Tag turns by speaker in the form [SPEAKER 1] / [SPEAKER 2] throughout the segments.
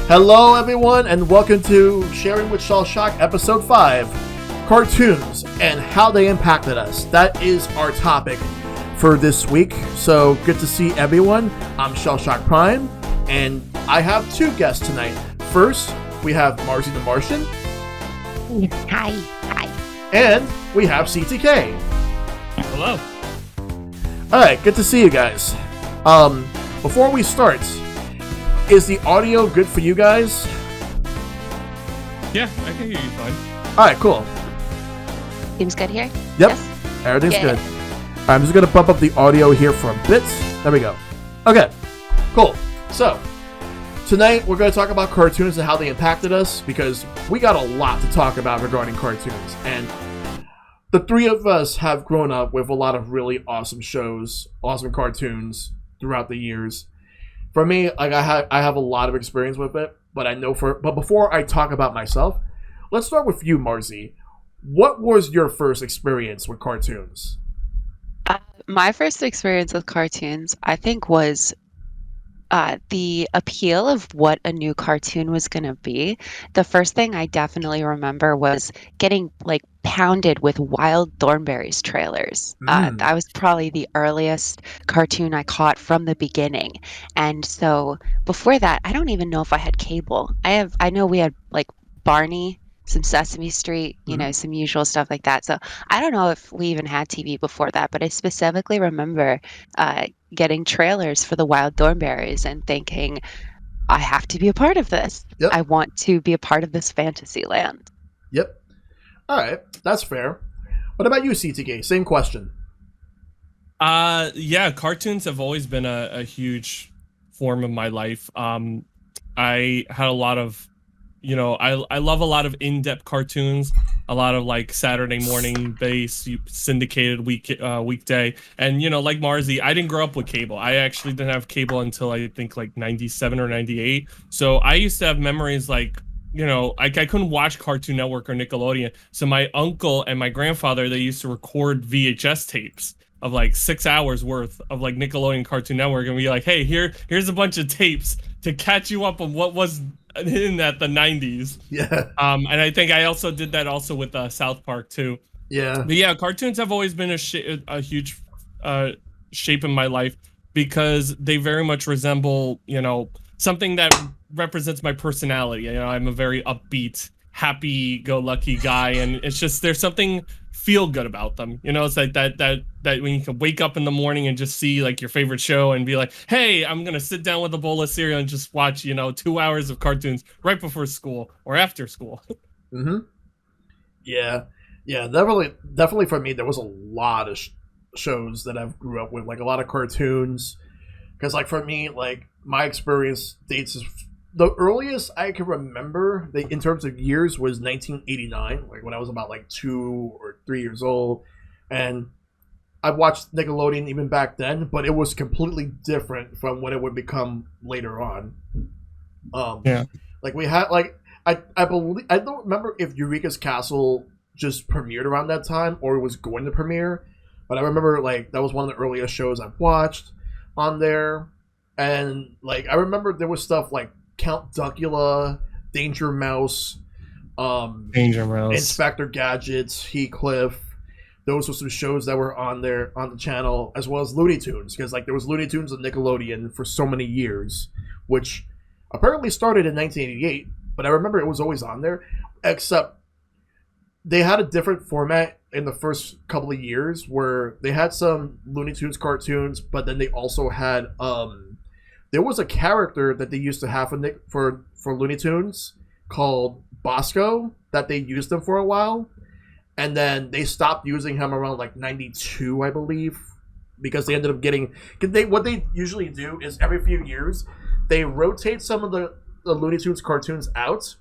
[SPEAKER 1] Hello, everyone, and welcome to Sharing with Shellshock, Episode 5, Cartoons and How They Impacted Us. That is our topic for this week, so good to see everyone. I'm ShellshockPrime, and I have two guests tonight. First, we have Marsy the Martian.
[SPEAKER 2] Hi.
[SPEAKER 1] And we have CTK.
[SPEAKER 3] Hello.
[SPEAKER 1] Alright, good to see you guys. Before we start, is the audio good for you guys?
[SPEAKER 3] Yeah, I can hear you fine.
[SPEAKER 1] Alright, cool.
[SPEAKER 2] Seems good here?
[SPEAKER 1] Yep,
[SPEAKER 2] Yes?
[SPEAKER 1] everything's good. Alright, I'm just gonna bump up the audio here for a bit. There we go. Okay, cool. So, tonight we're gonna talk about cartoons and how they impacted us, because we got a lot to talk about regarding cartoons. And the three of us have grown up with a lot of really awesome shows, awesome cartoons throughout the years. For me, like I have a lot of experience with it, but before I talk about myself, let's start with you, Marsy. What was your first experience with cartoons?
[SPEAKER 2] My first experience with cartoons, I think, was the appeal of what a new cartoon was going to be. The first thing I definitely remember was getting pounded with Wild Thornberrys trailers. That was probably the earliest cartoon I caught from the beginning. And so before that, I don't even know if I had cable. I know we had Barney, some Sesame Street, some usual stuff like that. So I don't know if we even had TV before that, but I specifically remember getting trailers for the Wild Thornberrys and thinking, I have to be a part of this.
[SPEAKER 1] Yep.
[SPEAKER 2] I want to be a part of this fantasy land.
[SPEAKER 1] Yep. All right, that's fair. What about you, CTK? Same question.
[SPEAKER 3] Yeah, cartoons have always been a huge form of my life. I had a lot of, I love a lot of in-depth cartoons, a lot of Saturday morning base syndicated weekday. And, like Marsy, I didn't grow up with cable. I actually didn't have cable until I think 97 or 98. So I used to have memories I couldn't watch Cartoon Network or Nickelodeon. So my uncle and my grandfather, they used to record VHS tapes of 6 hours worth of Nickelodeon Cartoon Network and be like, hey, here's a bunch of tapes to catch you up on what was in the 90s.
[SPEAKER 1] Yeah.
[SPEAKER 3] And I think I also did that also with South Park too.
[SPEAKER 1] Yeah.
[SPEAKER 3] But yeah, cartoons have always been a huge shape in my life because they very much resemble, something that represents my personality. I'm a very upbeat, happy-go-lucky guy, and it's just there's something feel good about them. It's like that when you can wake up in the morning and just see your favorite show and be like, hey, I'm gonna sit down with a bowl of cereal and just watch 2 hours of cartoons right before school or after school.
[SPEAKER 1] Mm-hmm. Yeah, definitely for me there was a lot of shows that I've grew up with, a lot of cartoons, because for me my experience dates is the earliest I can remember in terms of years was 1989, when I was about 2 or 3 years old, and I watched Nickelodeon even back then, but it was completely different from what it would become later on.
[SPEAKER 3] Yeah,
[SPEAKER 1] we had I believe, I don't remember if Eureka's Castle just premiered around that time or it was going to premiere, but I remember that was one of the earliest shows I've watched on there, and I remember there was stuff like Count Duckula, Danger Mouse, Inspector Gadgets, Heathcliff. Those were some shows that were on there on the channel, as well as Looney Tunes, because there was Looney Tunes on Nickelodeon for so many years, which apparently started in 1988, but I remember it was always on there, except they had a different format in the first couple of years where they had some Looney Tunes cartoons, but then they also had there was a character that they used to have for Looney Tunes called Bosco that they used him for a while, and then they stopped using him around 92, I believe, because they ended up getting what they usually do is every few years they rotate some of the Looney Tunes cartoons out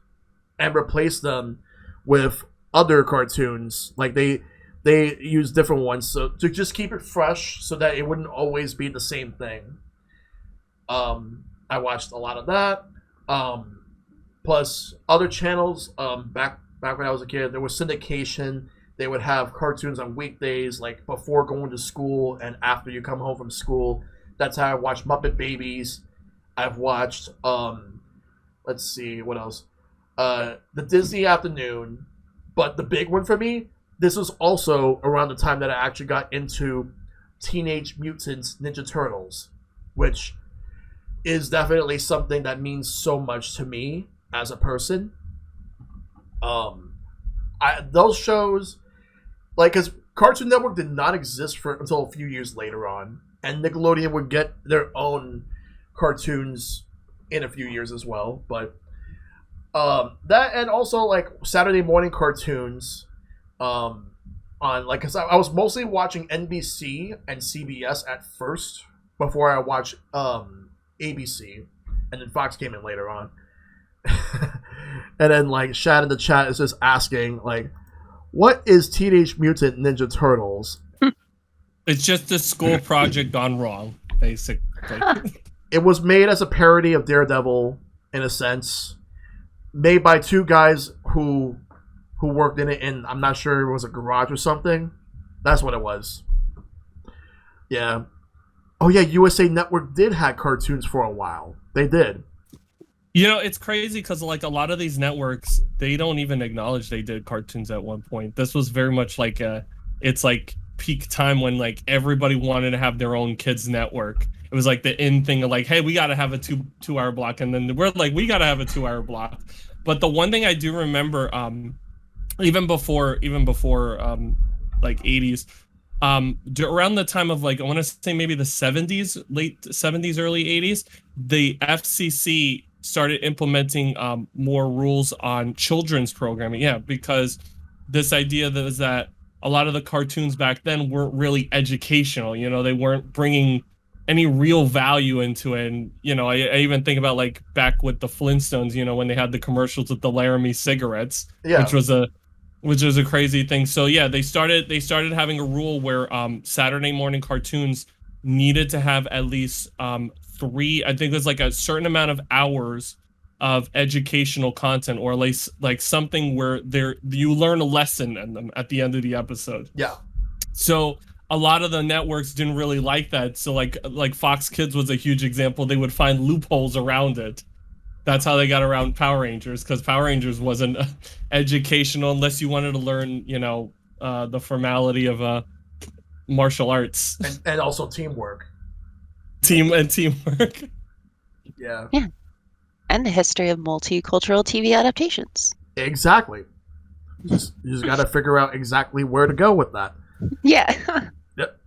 [SPEAKER 1] and replace them with other cartoons. They use different ones so to just keep it fresh so that it wouldn't always be the same thing. I watched a lot of that. Plus other channels. Back when I was a kid, there was syndication. They would have cartoons on weekdays, before going to school and after you come home from school. That's how I watched Muppet Babies. I've watched let's see what else. The Disney Afternoon, but the big one for me. This was also around the time that I actually got into Teenage Mutant Ninja Turtles, which is definitely something that means so much to me as a person. Those shows, like, because Cartoon Network did not exist until a few years later on, and Nickelodeon would get their own cartoons in a few years as well. But that, and also like Saturday morning cartoons, on like, because I was mostly watching NBC and CBS at first before I watched ABC, and then Fox came in later on. And then like Shad in the chat is just asking like, what is Teenage Mutant Ninja Turtles?
[SPEAKER 3] It's just a school project gone wrong, basically.
[SPEAKER 1] It was made as a parody of Daredevil, in a sense, made by two guys who worked in it in, I'm not sure, it was a garage or something. That's what it was. Yeah. Oh yeah, USA Network did have cartoons for a while. They did.
[SPEAKER 3] You know, it's crazy because like a lot of these networks, they don't even acknowledge they did cartoons at one point. This was very much like it's like peak time when like everybody wanted to have their own kids network. It was like the in thing of like, hey, we got to have a two-hour block, and then we're like, we got to have a 2-hour block. But the one thing I do remember, even before like 80s, around the time of like, I want to say maybe the 70s, late 70s, early 80s, the FCC started implementing more rules on children's programming. Yeah, because this idea that a lot of the cartoons back then weren't really educational. You know, they weren't bringing any real value into it. And, you know, I even think about like back with the Flintstones, you know, when they had the commercials with the Laramie cigarettes, which was a crazy thing. So yeah, they started having a rule where Saturday morning cartoons needed to have at least 3, I think it was like a certain amount of hours of educational content, or at least like something where you learn a lesson in them at the end of the episode.
[SPEAKER 1] Yeah.
[SPEAKER 3] So a lot of the networks didn't really like that. So like Fox Kids was a huge example. They would find loopholes around it. That's how they got around Power Rangers, because Power Rangers wasn't educational unless you wanted to learn, you know, the formality of martial arts
[SPEAKER 1] and also teamwork.
[SPEAKER 3] Teamwork.
[SPEAKER 1] Yeah.
[SPEAKER 2] Yeah. And the history of multicultural TV adaptations.
[SPEAKER 1] Exactly. You just got to figure out exactly where to go with that.
[SPEAKER 2] Yeah.
[SPEAKER 1] Yep.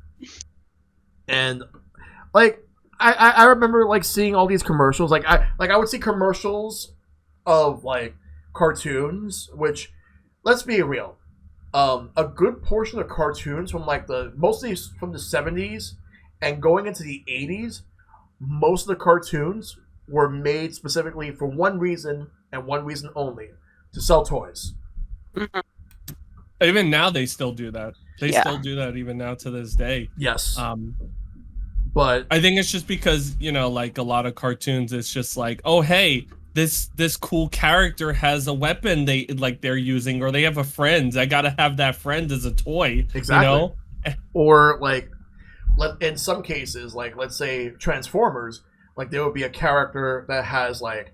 [SPEAKER 1] And like I remember like seeing all these commercials. Like I would see commercials of like cartoons, which, let's be real, a good portion of cartoons from like mostly from the 70s and going into the 80s, most of the cartoons were made specifically for one reason and one reason only: to sell toys.
[SPEAKER 2] Mm-hmm.
[SPEAKER 3] Even now they still do that. They still do that even now to this day.
[SPEAKER 1] Yes. But
[SPEAKER 3] I think it's just because, you know, like a lot of cartoons, it's just like, oh hey, this cool character has a weapon they're using, or they have a friend. I gotta have that friend as a toy.
[SPEAKER 1] Exactly.
[SPEAKER 3] You know?
[SPEAKER 1] Or like, in some cases, like let's say Transformers, like there will be a character that has like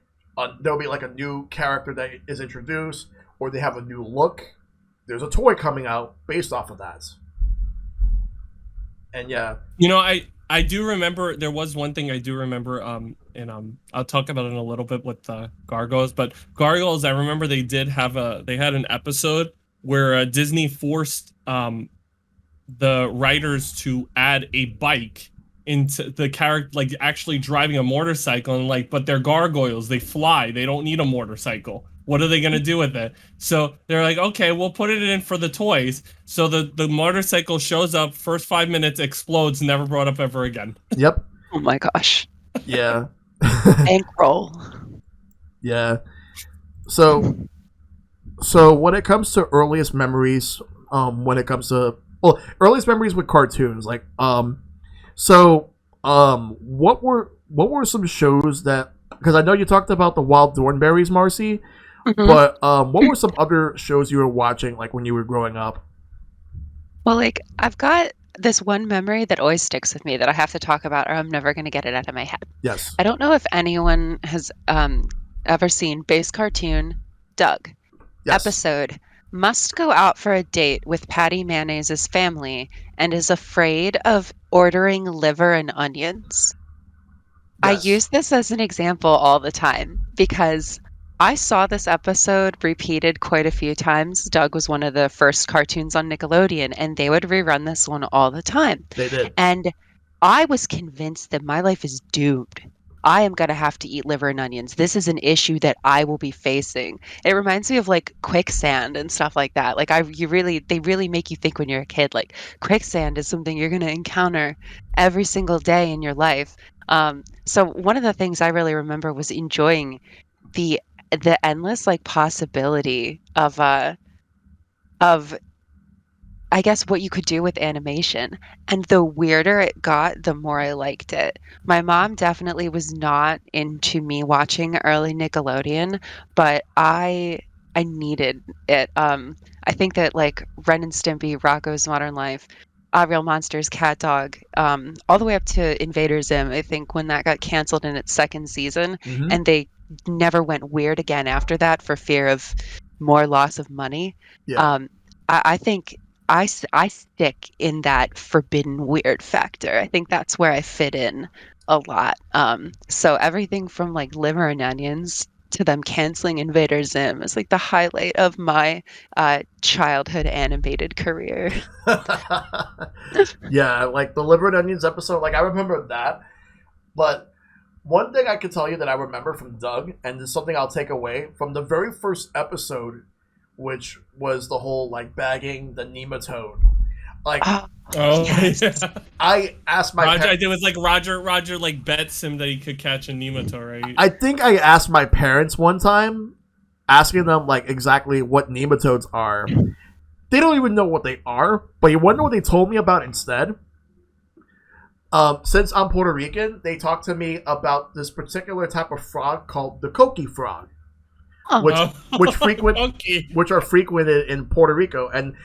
[SPEAKER 1] there'll be like a new character that is introduced, or they have a new look. There's a toy coming out based off of that. And yeah, you know,
[SPEAKER 3] I do remember there was one thing I do remember, and I'll talk about it in a little bit with Gargoyles. But Gargoyles, I remember they had an episode where Disney forced the writers to add a bike into the character, like actually driving a motorcycle, and like, but they're gargoyles, they fly, they don't need a motorcycle. What are they gonna do with it? So they're like, okay, we'll put it in for the toys. So the motorcycle shows up, first 5 minutes, explodes, never brought up ever again.
[SPEAKER 1] Yep.
[SPEAKER 2] Oh my gosh.
[SPEAKER 1] Yeah.
[SPEAKER 2] Bankroll.
[SPEAKER 1] Yeah. So when it comes to earliest memories, earliest memories with cartoons, like what were some shows that, because I know you talked about the Wild Thornberrys, Marsy,
[SPEAKER 2] Mm-hmm.
[SPEAKER 1] but what were some other shows you were watching, like when you were growing up?
[SPEAKER 2] Well, like, I've got this one memory that always sticks with me that I have to talk about, or I'm never going to get it out of my head.
[SPEAKER 1] Yes.
[SPEAKER 2] I don't know if anyone has ever seen base cartoon Doug.
[SPEAKER 1] Yes.
[SPEAKER 2] Episode must go out for a date with Patty Mayonnaise's family and is afraid of ordering liver and onions. I
[SPEAKER 1] Yes.
[SPEAKER 2] use this as an example all the time because I saw this episode repeated quite a few times. Doug was one of the first cartoons on Nickelodeon, and they would rerun this one all the time.
[SPEAKER 1] They did.
[SPEAKER 2] And I was convinced that my life is doomed. I am going to have to eat liver and onions. This is an issue that I will be facing. It reminds me of like quicksand and stuff like that. Like they really make you think when you're a kid, like quicksand is something you're going to encounter every single day in your life. So one of the things I really remember was enjoying the endless like possibility of I guess what you could do with animation. And the weirder it got, the more I liked it. My mom definitely was not into me watching early Nickelodeon, but I needed it. I think that like Ren and Stimpy, Rocko's Modern Life, Real Monsters, Cat Dog, all the way up to Invader Zim, I think when that got canceled in its second season,
[SPEAKER 1] Mhm.
[SPEAKER 2] and they never went weird again after that for fear of more loss of money.
[SPEAKER 1] Yeah.
[SPEAKER 2] I think I stick in that forbidden weird factor. I think that's where I fit in a lot. So everything from like liver and onions to them canceling Invader Zim is like the highlight of my childhood animated career.
[SPEAKER 1] Yeah, like the liver and onions episode, like I remember that. But one thing I can tell you that I remember from Doug, and this is something I'll take away from the very first episode, which was the whole like bagging the nematode. Like,
[SPEAKER 2] Yes.
[SPEAKER 3] Yeah.
[SPEAKER 1] I asked my
[SPEAKER 3] Roger, it was like Roger like bets him that he could catch a nematode, right?
[SPEAKER 1] I think I asked my parents one time, asking them like exactly what nematodes are. They don't even know what they are, but you wonder what they told me about instead. Since I'm Puerto Rican, they talked to me about this particular type of frog called the coqui frog, which
[SPEAKER 3] Okay.
[SPEAKER 1] which are frequented in Puerto Rico, and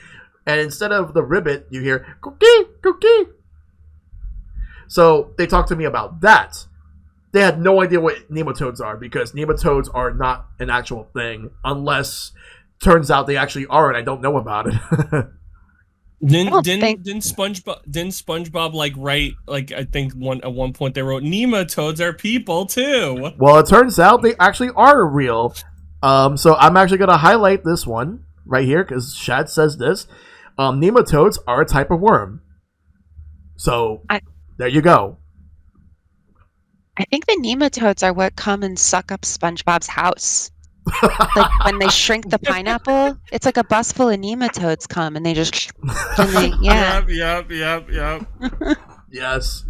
[SPEAKER 1] instead of the ribbit, you hear coqui coqui. So they talked to me about that. They had no idea what nematodes are because nematodes are not an actual thing unless turns out they actually are and I don't know about it.
[SPEAKER 3] Didn't SpongeBob like write like I think at one point they wrote nematodes are people too.
[SPEAKER 1] Well, it turns out they actually are real. So I'm actually going to highlight this one right here because Shad says this. Nematodes are a type of worm. So there you go.
[SPEAKER 2] I think the nematodes are what come and suck up SpongeBob's house. Like when they shrink the pineapple, it's like a bus full of nematodes come and they just yeah.
[SPEAKER 3] Yep.
[SPEAKER 1] Yes.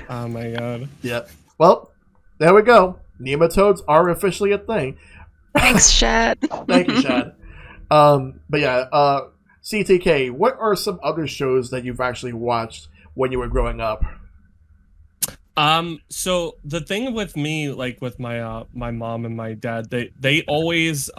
[SPEAKER 3] Oh my god.
[SPEAKER 1] Yep. Well, there we go. Nematodes are officially a thing.
[SPEAKER 2] Thanks, Shad.
[SPEAKER 1] Thank you, Shad. But yeah, CTK, what are some other shows that you've actually watched when you were growing up?
[SPEAKER 3] So the thing with me, like with my my mom and my dad, they always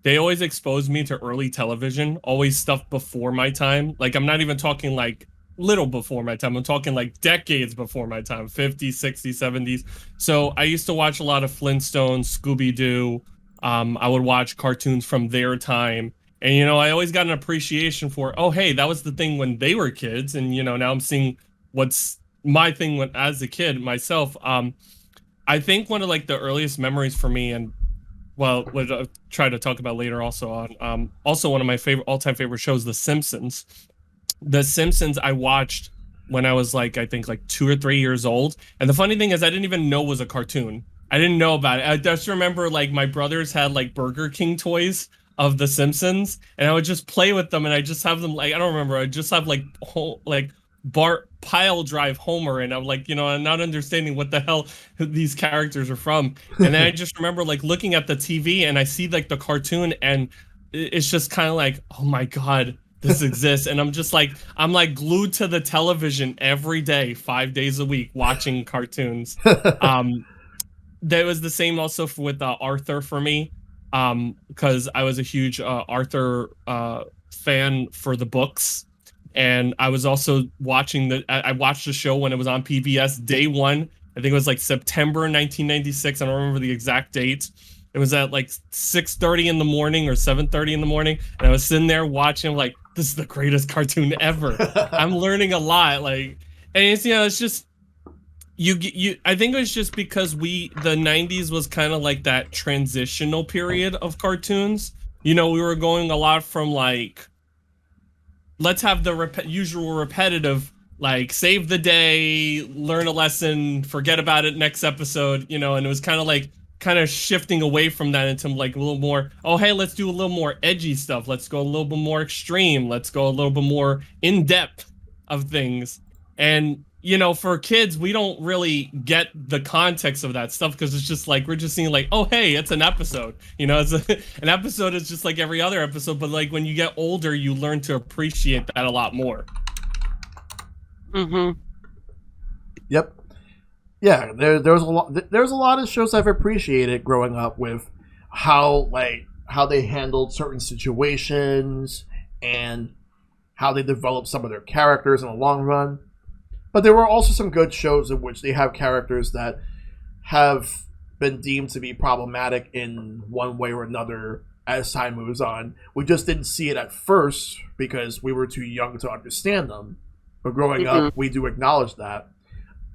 [SPEAKER 3] exposed me to early television, always stuff before my time. Like I'm not even talking like little before my time. I'm talking like decades before my time, 50s, 60s, 70s. So I used to watch a lot of Flintstones, Scooby-Doo. I would watch cartoons from their time. And, you know, I always got an appreciation for, oh, hey, that was the thing when they were kids. And, you know, now I'm seeing what's my thing when, as a kid myself. I think one of like the earliest memories for me, and well, what I'll try to talk about later also on, also one of my favorite all-time favorite shows, The Simpsons. The Simpsons I watched when I was like, I think like 2 or 3 years old. And the funny thing is I didn't even know it was a cartoon. I didn't know about it. I just remember like my brothers had like Burger King toys of The Simpsons, and I would just play with them, and I just have them like, I don't remember, I just have like Bart Pile Drive Homer, and I'm like, you know, I'm not understanding what the hell these characters are from. And then I just remember like looking at the TV and I see like the cartoon, and it's just kind of like, oh my god, this exists. And I'm just like, I'm like glued to the television every day, 5 days a week, watching cartoons. That was the same also with Arthur for me, because I was a huge Arthur fan for the books. And I was also watching I watched the show when it was on PBS day one. I think it was like September 1996. I don't remember the exact date. It was at like 6:30 in the morning or 7:30 in the morning, and I was sitting there watching like, this is the greatest cartoon ever. I'm learning a lot, like, and it's, you know, it's just you. I think it was just because the 90s was kind of like that transitional period of cartoons. You know, we were going a lot from like, let's have the usual repetitive, like, save the day, learn a lesson, forget about it next episode, you know, and it was kind of shifting away from that into like a little more, oh, hey, let's do a little more edgy stuff. Let's go a little bit more extreme. Let's go a little bit more in depth of things. And, you know, for kids, we don't really get the context of that stuff because it's just like, we're just seeing like, oh, hey, it's an episode. You know, an episode is just like every other episode. But like when you get older, you learn to appreciate that a lot more.
[SPEAKER 2] Mm-hmm.
[SPEAKER 1] Yep. Yeah, there's a lot of shows I've appreciated growing up with how they handled certain situations and how they developed some of their characters in the long run. But there were also some good shows in which they have characters that have been deemed to be problematic in one way or another as time moves on. We just didn't see it at first because we were too young to understand them. But growing up, we do acknowledge that.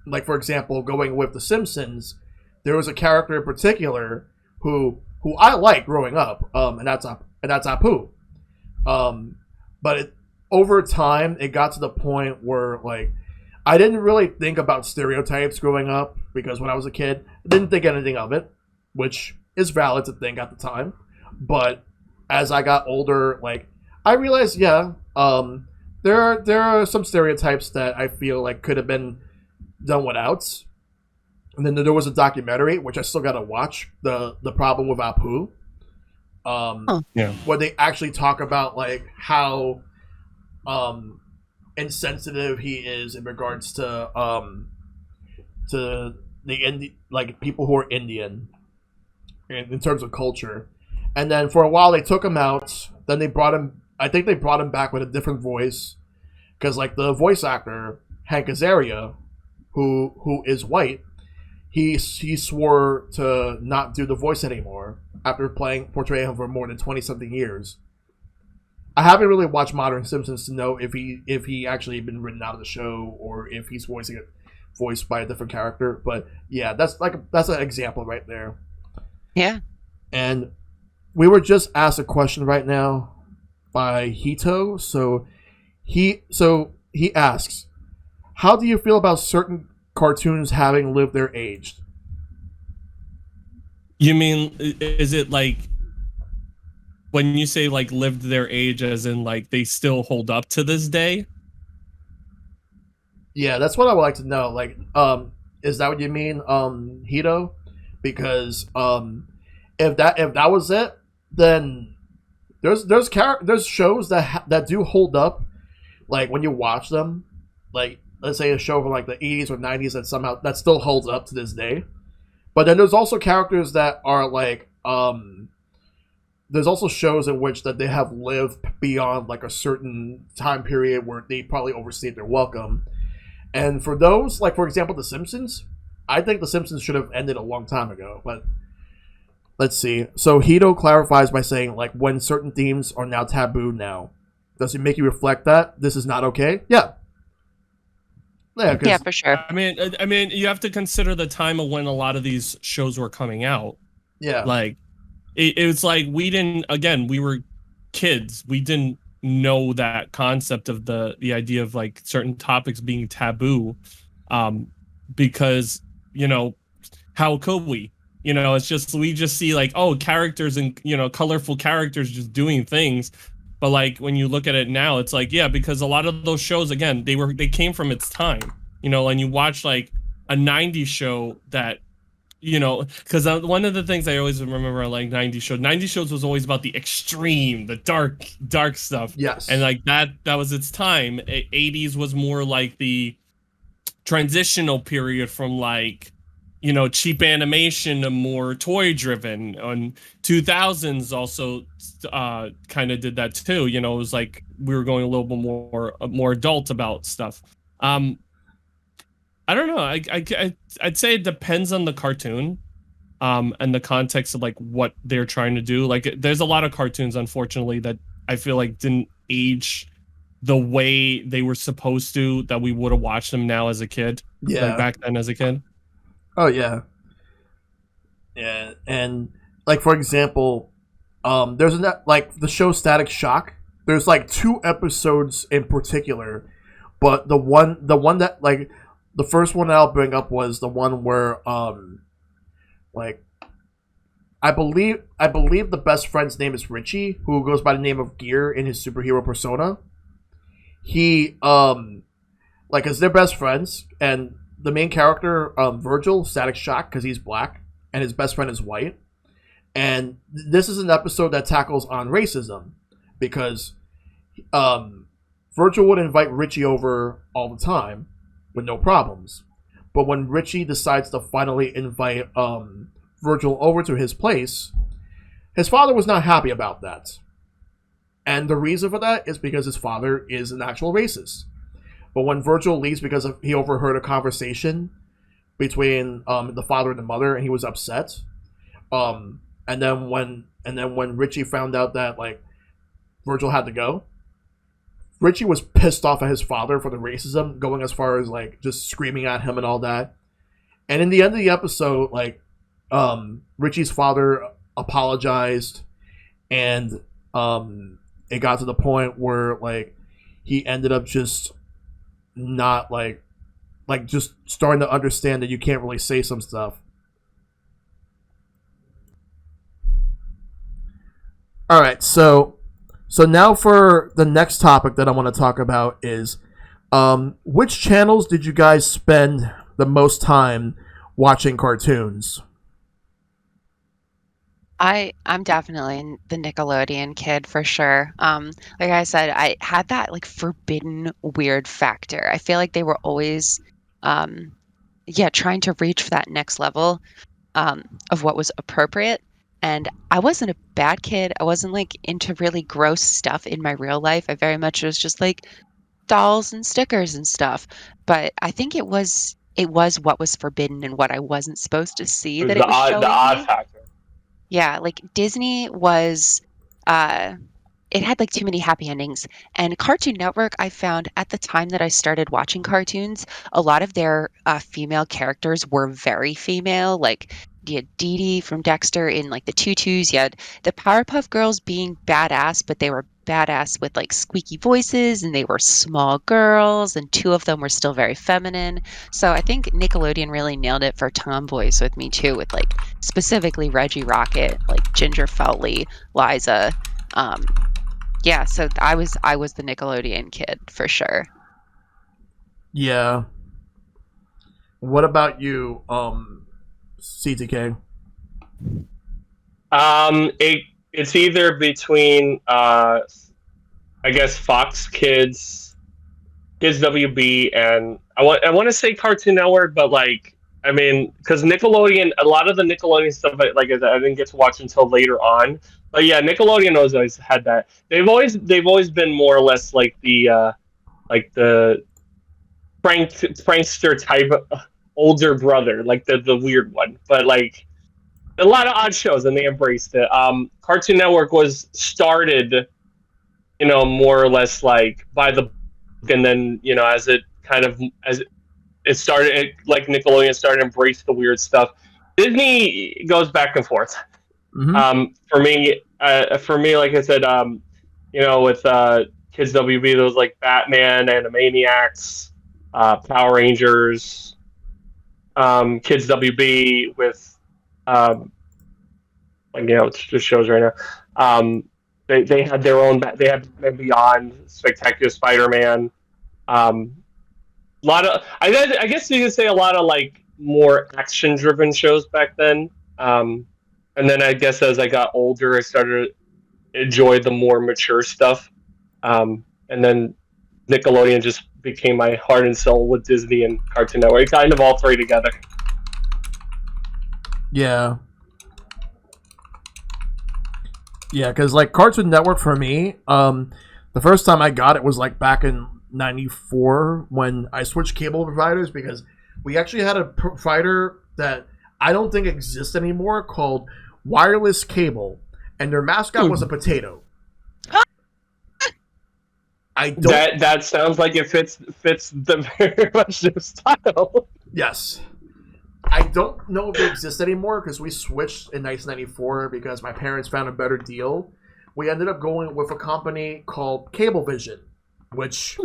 [SPEAKER 1] Like, for example, going with The Simpsons, there was a character in particular who I liked growing up, and that's Apu. But over time, it got to the point where, like, I didn't really think about stereotypes growing up because when I was a kid, I didn't think anything of it, which is valid to think at the time. But as I got older, like, I realized, there are some stereotypes that I feel like could have been done without. And then there was a documentary, which I still got to watch, the problem with Apu. Where they actually talk about like how insensitive he is in regards to the like people who are Indian in terms of culture. And then for a while they took him out. Then they brought him. I think they brought him back with a different voice because like the voice actor Hank Azaria, who is white, he swore to not do the voice anymore after portraying him for more than 20-something years. I haven't really watched modern Simpsons to know if he actually been written out of the show or if he's voiced by a different character. But yeah, that's an example right there.
[SPEAKER 2] Yeah.
[SPEAKER 1] And we were just asked a question right now by Hito. So he asks, how do you feel about certain cartoons having lived their age?
[SPEAKER 3] You mean, is it like when you say like lived their age as in like they still hold up to this day?
[SPEAKER 1] Yeah, that's what I would like to know. Like, is that what you mean, Hito? Because if that was it, then there's shows that do hold up. Like when you watch them, like let's say a show from like the 80s or 90s that still holds up to this day. But then there's also characters that are like there's also shows in which that they have lived beyond like a certain time period where they probably overstayed their welcome. And for those, like for example, The Simpsons, I think The Simpsons should have ended a long time ago. But let's see. So Hito clarifies by saying like when certain themes are now taboo now. Does it make you reflect that this is not okay? Yeah.
[SPEAKER 2] Yeah, for sure.
[SPEAKER 3] I mean, you have to consider the time of when a lot of these shows were coming out.
[SPEAKER 1] Yeah.
[SPEAKER 3] Like, it was like we were kids. We didn't know that concept of the idea of like certain topics being taboo, because, you know, how could we? You know, it's just, we just see like, oh, characters and, you know, colorful characters just doing things. But like when you look at it now, it's like, yeah, because a lot of those shows, again, they came from its time, you know, and you watch like a 90s show that, you know, because one of the things I always remember like 90s shows was always about the extreme, the dark stuff.
[SPEAKER 1] Yes.
[SPEAKER 3] And like that was its time. 80s was more like the transitional period from like, you know, cheap animation to more toy driven. And 2000s also kind of did that too. You know, it was like we were going a little bit more adult about stuff. I don't know. I'd say it depends on the cartoon. and the context of like what they're trying to do. Like there's a lot of cartoons, unfortunately, that I feel like didn't age the way they were supposed to, that we would have watched them now as a kid.
[SPEAKER 1] Yeah.
[SPEAKER 3] Like back then as a kid.
[SPEAKER 1] Oh yeah. Yeah, and like for example, there's like the show Static Shock. There's like 2 episodes in particular, but the one that like the first one that I'll bring up was the one where like I believe the best friend's name is Richie, who goes by the name of Gear in his superhero persona. He like as they're best friends, and the main character Virgil, Static Shock, because he's black and his best friend is white. And this is an episode that tackles on racism, because Virgil would invite Richie over all the time with no problems. But when Richie decides to finally invite Virgil over to his place, his father was not happy about that. And the reason for that is because his father is an actual racist. But when Virgil leaves because he overheard a conversation between the father and the mother, and he was upset. And then when Richie found out that like Virgil had to go, Richie was pissed off at his father for the racism, going as far as like just screaming at him and all that. And in the end of the episode, like Richie's father apologized, and it got to the point where like he ended up just not like just starting to understand that you can't really say some stuff. All right, so now for the next topic that I want to talk about is which channels did you guys spend the most time watching cartoons?
[SPEAKER 2] I'm definitely the Nickelodeon kid for sure. Like I said, I had that like forbidden weird factor. I feel like they were always, trying to reach for that next level of what was appropriate. And I wasn't a bad kid. I wasn't like into really gross stuff in my real life. I very much was just like dolls and stickers and stuff. But I think it was what was forbidden and what I wasn't supposed to see that it was showing
[SPEAKER 4] the odd
[SPEAKER 2] me.
[SPEAKER 4] factor.
[SPEAKER 2] Yeah, like Disney was it had like too many happy endings. And Cartoon Network, I found at the time that I started watching cartoons, a lot of their female characters were very female. Like you had Dee Dee from Dexter in like the tutus. You had the Powerpuff Girls being badass, but they were badass with like squeaky voices, and they were small girls, and 2 of them were still very feminine. So I think Nickelodeon really nailed it for tomboys with me too, with like specifically Reggie Rocket, like Ginger Feltley, Liza. Yeah, so I was the Nickelodeon kid for sure.
[SPEAKER 1] Yeah. What about you, CTK?
[SPEAKER 4] It's either between I guess Fox Kids WB, and I want to say Cartoon Network, but like I mean, because Nickelodeon, a lot of the Nickelodeon stuff, like I didn't get to watch until later on. But yeah, Nickelodeon always had that. They've always been more or less like the prankster type older brother, like the weird one. But like a lot of odd shows, and they embraced it. Cartoon Network was started, more or less like by the book, and then as it started, like Nickelodeon started to embrace the weird stuff. Disney goes back and forth.
[SPEAKER 1] Mm-hmm.
[SPEAKER 4] For me, like I said, with Kids WB, those like Batman, Animaniacs, Power Rangers, Kids WB with it's just shows right now. They had their own. They had Beyond, Spectacular Spider-Man. A lot of, I guess you could say a lot of like more action-driven shows back then. And then I guess as I got older, I started to enjoy the more mature stuff. And then Nickelodeon just became my heart and soul with Disney and Cartoon Network, kind of all 3 together.
[SPEAKER 1] Yeah. Yeah, because like Cartoon Network for me, the first time I got it was like back in '94 when I switched cable providers, because we actually had a provider that I don't think exists anymore, called Wireless Cable, and their mascot was a potato. I don't.
[SPEAKER 4] That sounds like it fits the very much their style.
[SPEAKER 1] Yes. I don't know if they exist anymore because we switched in 1994 because my parents found a better deal. We ended up going with a company called Cablevision, which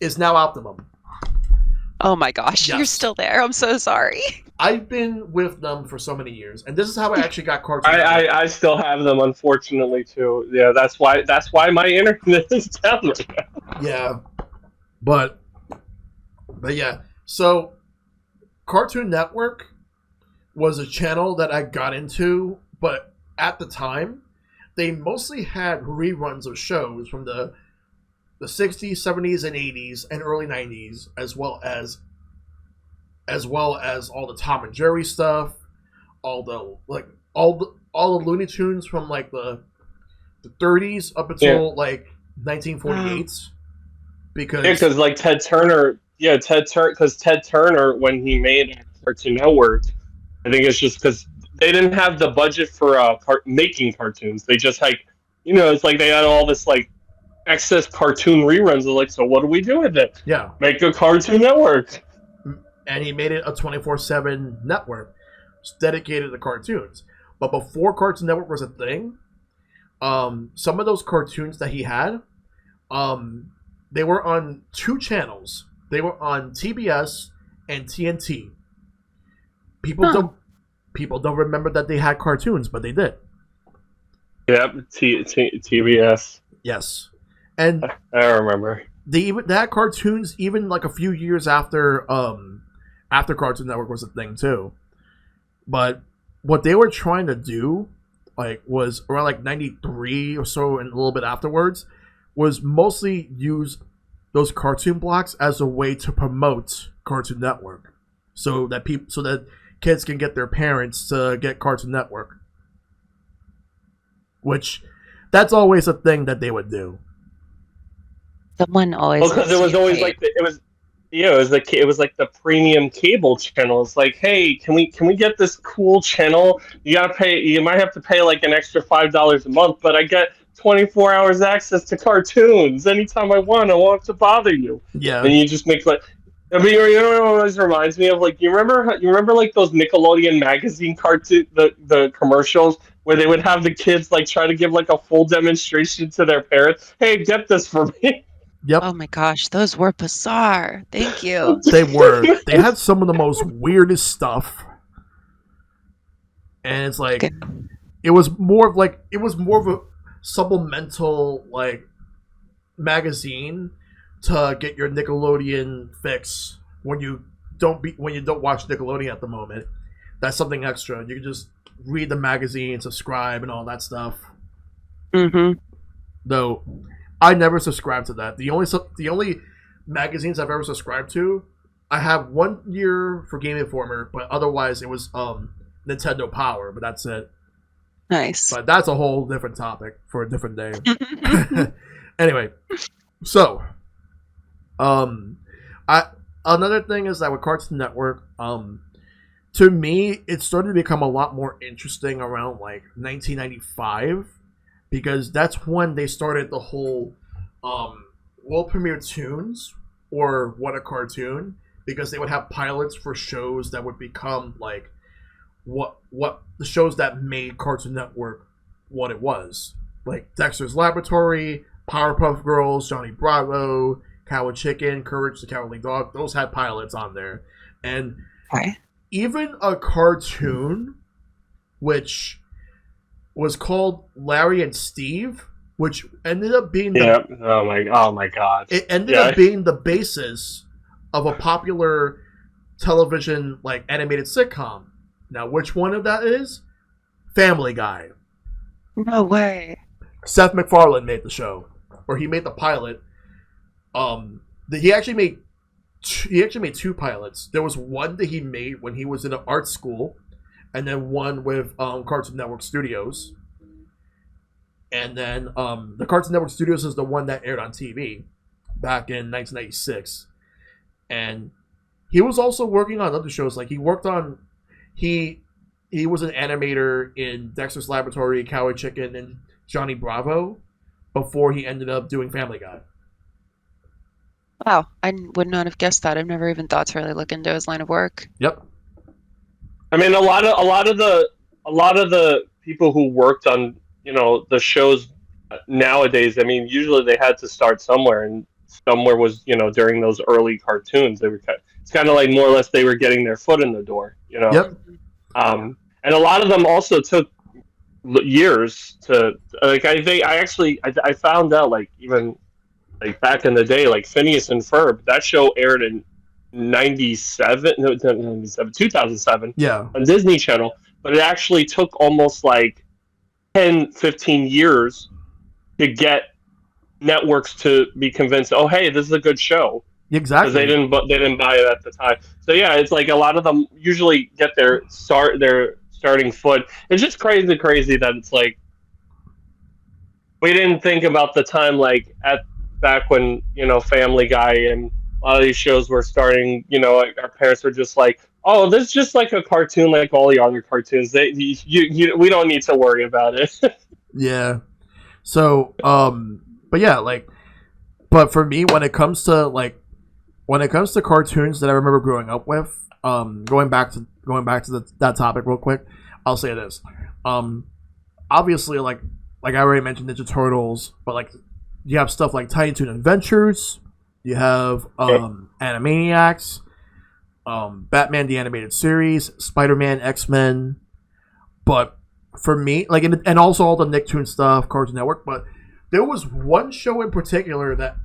[SPEAKER 1] is now Optimum.
[SPEAKER 2] Oh my gosh,
[SPEAKER 1] Yes.
[SPEAKER 2] you're still there. I'm so sorry.
[SPEAKER 1] I've been with them for so many years, and this is how I actually got Cartoon Network.
[SPEAKER 4] I still have them, unfortunately, too. Yeah, that's why my internet is down right now.
[SPEAKER 1] Yeah. But yeah. So Cartoon Network was a channel that I got into, but at the time, they mostly had reruns of shows from the 60s, 70s, and 80s, and early 90s, as well as all the Tom and Jerry stuff, all the Looney Tunes from like the 30s up until like 1948.
[SPEAKER 4] Because like Ted Turner, because Ted Turner, when he made Cartoon Network, I think it's just because they didn't have the budget for making cartoons. They just it's like they had all this like excess cartoon reruns. They're like, so what do we do with it?
[SPEAKER 1] Yeah,
[SPEAKER 4] make a Cartoon Network.
[SPEAKER 1] And he made it a 24/7 network dedicated to cartoons. But before Cartoon Network was a thing, some of those cartoons that he had, they were on two channels. They were on TBS and TNT. People don't remember that they had cartoons, but they did.
[SPEAKER 4] Yep, TBS.
[SPEAKER 1] Yes, and
[SPEAKER 4] I remember.
[SPEAKER 1] They had cartoons even like a few years after Cartoon Network was a thing too. But what they were trying to do, like, was around like 93 or so, and a little bit afterwards, was mostly use those cartoon blocks as a way to promote Cartoon Network, so that kids can get their parents to get Cartoon Network. Which, that's always a thing that they would do.
[SPEAKER 2] Someone always.
[SPEAKER 4] Well, because it was always like it was like the premium cable channel. It's like, hey, can we get this cool channel? You might have to pay like an extra $5 a month, but I get 24 hours access to cartoons anytime I want. I won't have to bother you.
[SPEAKER 1] Yeah,
[SPEAKER 4] and you just make like. I mean, you know what always reminds me of, like, you remember like those Nickelodeon magazine cartoon the commercials where they would have the kids like try to give like a full demonstration to their parents. Hey, get this for me.
[SPEAKER 1] Yep.
[SPEAKER 2] Oh my gosh, those were bizarre. Thank you.
[SPEAKER 1] They were. They had some of the most weirdest stuff, and it's like it was more of a supplemental like magazine to get your Nickelodeon fix when you don't watch Nickelodeon at the moment. That's something extra. You can just read the magazine, subscribe, and all that stuff.
[SPEAKER 2] Mm-hmm.
[SPEAKER 1] Though I never subscribed to that. The only magazines I've ever subscribed to, I have 1 year for Game Informer, but otherwise it was Nintendo Power. But that's it.
[SPEAKER 2] Nice.
[SPEAKER 1] But that's a whole different topic for a different day. Anyway, so another thing is that with Cartoon Network, to me, it started to become a lot more interesting around like 1995, because that's when they started the whole world premiere tunes, or what a cartoon, because they would have pilots for shows that would become like what the shows that made Cartoon Network what it was, like Dexter's Laboratory, Powerpuff Girls, Johnny Bravo, Cow and Chicken, Courage the Cowardly Dog. Those had pilots on there. And even a cartoon which was called Larry and Steve, which ended up being
[SPEAKER 4] oh my god.
[SPEAKER 1] It ended up being the basis of a popular television like animated sitcom. Now, which one of that is? Family Guy.
[SPEAKER 2] No way.
[SPEAKER 1] Seth MacFarlane made the show, or he made the pilot. He actually made two pilots. There was one that he made when he was in an art school, and then one with Cartoon Network Studios. And then the Cartoon Network Studios is the one that aired on TV back in 1996. And he was also working on other shows. Like he he was an animator in Dexter's Laboratory, Cowboy Chicken, and Johnny Bravo before he ended up doing Family Guy.
[SPEAKER 2] Wow, I would not have guessed that. I've never even thought to really look into his line of work.
[SPEAKER 1] Yep.
[SPEAKER 4] I mean, a lot of the people who worked on the shows nowadays. I mean, usually they had to start somewhere, and somewhere was during those early cartoons. It's kind of like more or less they were getting their foot in the door.
[SPEAKER 1] Yep.
[SPEAKER 4] And a lot of them also took years to like. I found out like even like back in the day, like Phineas and Ferb, that show aired in 2007
[SPEAKER 1] Yeah.
[SPEAKER 4] on Disney Channel, but it actually took almost like 10-15 years to get networks to be convinced, oh hey, this is a good show.
[SPEAKER 1] Exactly.
[SPEAKER 4] Because they didn't buy it at the time. So yeah, it's like a lot of them usually get their starting foot. It's just crazy that it's like we didn't think about the time like back when Family Guy and a lot of these shows were starting. Like our parents were just like, oh, this is just like a cartoon like all the other cartoons. We don't need to worry about it.
[SPEAKER 1] Yeah. So but yeah, like, but for me, when it comes to cartoons that I remember growing up with, going back to that topic real quick, I'll say this. Obviously, like I already mentioned Ninja Turtles, but like you have stuff like Tiny Toon Adventures, you have Animaniacs, Batman the Animated Series, Spider-Man, X-Men, but for me, like, and also all the Nicktoon stuff, Cartoon Network, but there was one show in particular that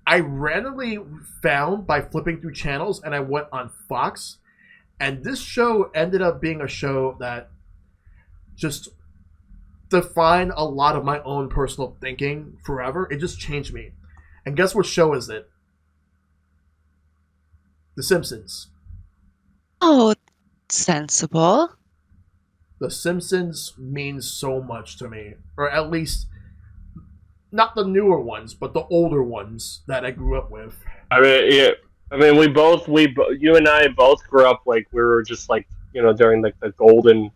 [SPEAKER 1] I randomly found by flipping through channels, and I went on Fox, and this show ended up being a show that just defined a lot of my own personal thinking forever. It just changed me. And guess what show is it? The Simpsons.
[SPEAKER 2] Oh, sensible.
[SPEAKER 1] The Simpsons means so much to me, or at least not the newer ones, but the older ones that I grew up with.
[SPEAKER 4] I mean, yeah. I mean, you and I both grew up like we were just like during like the golden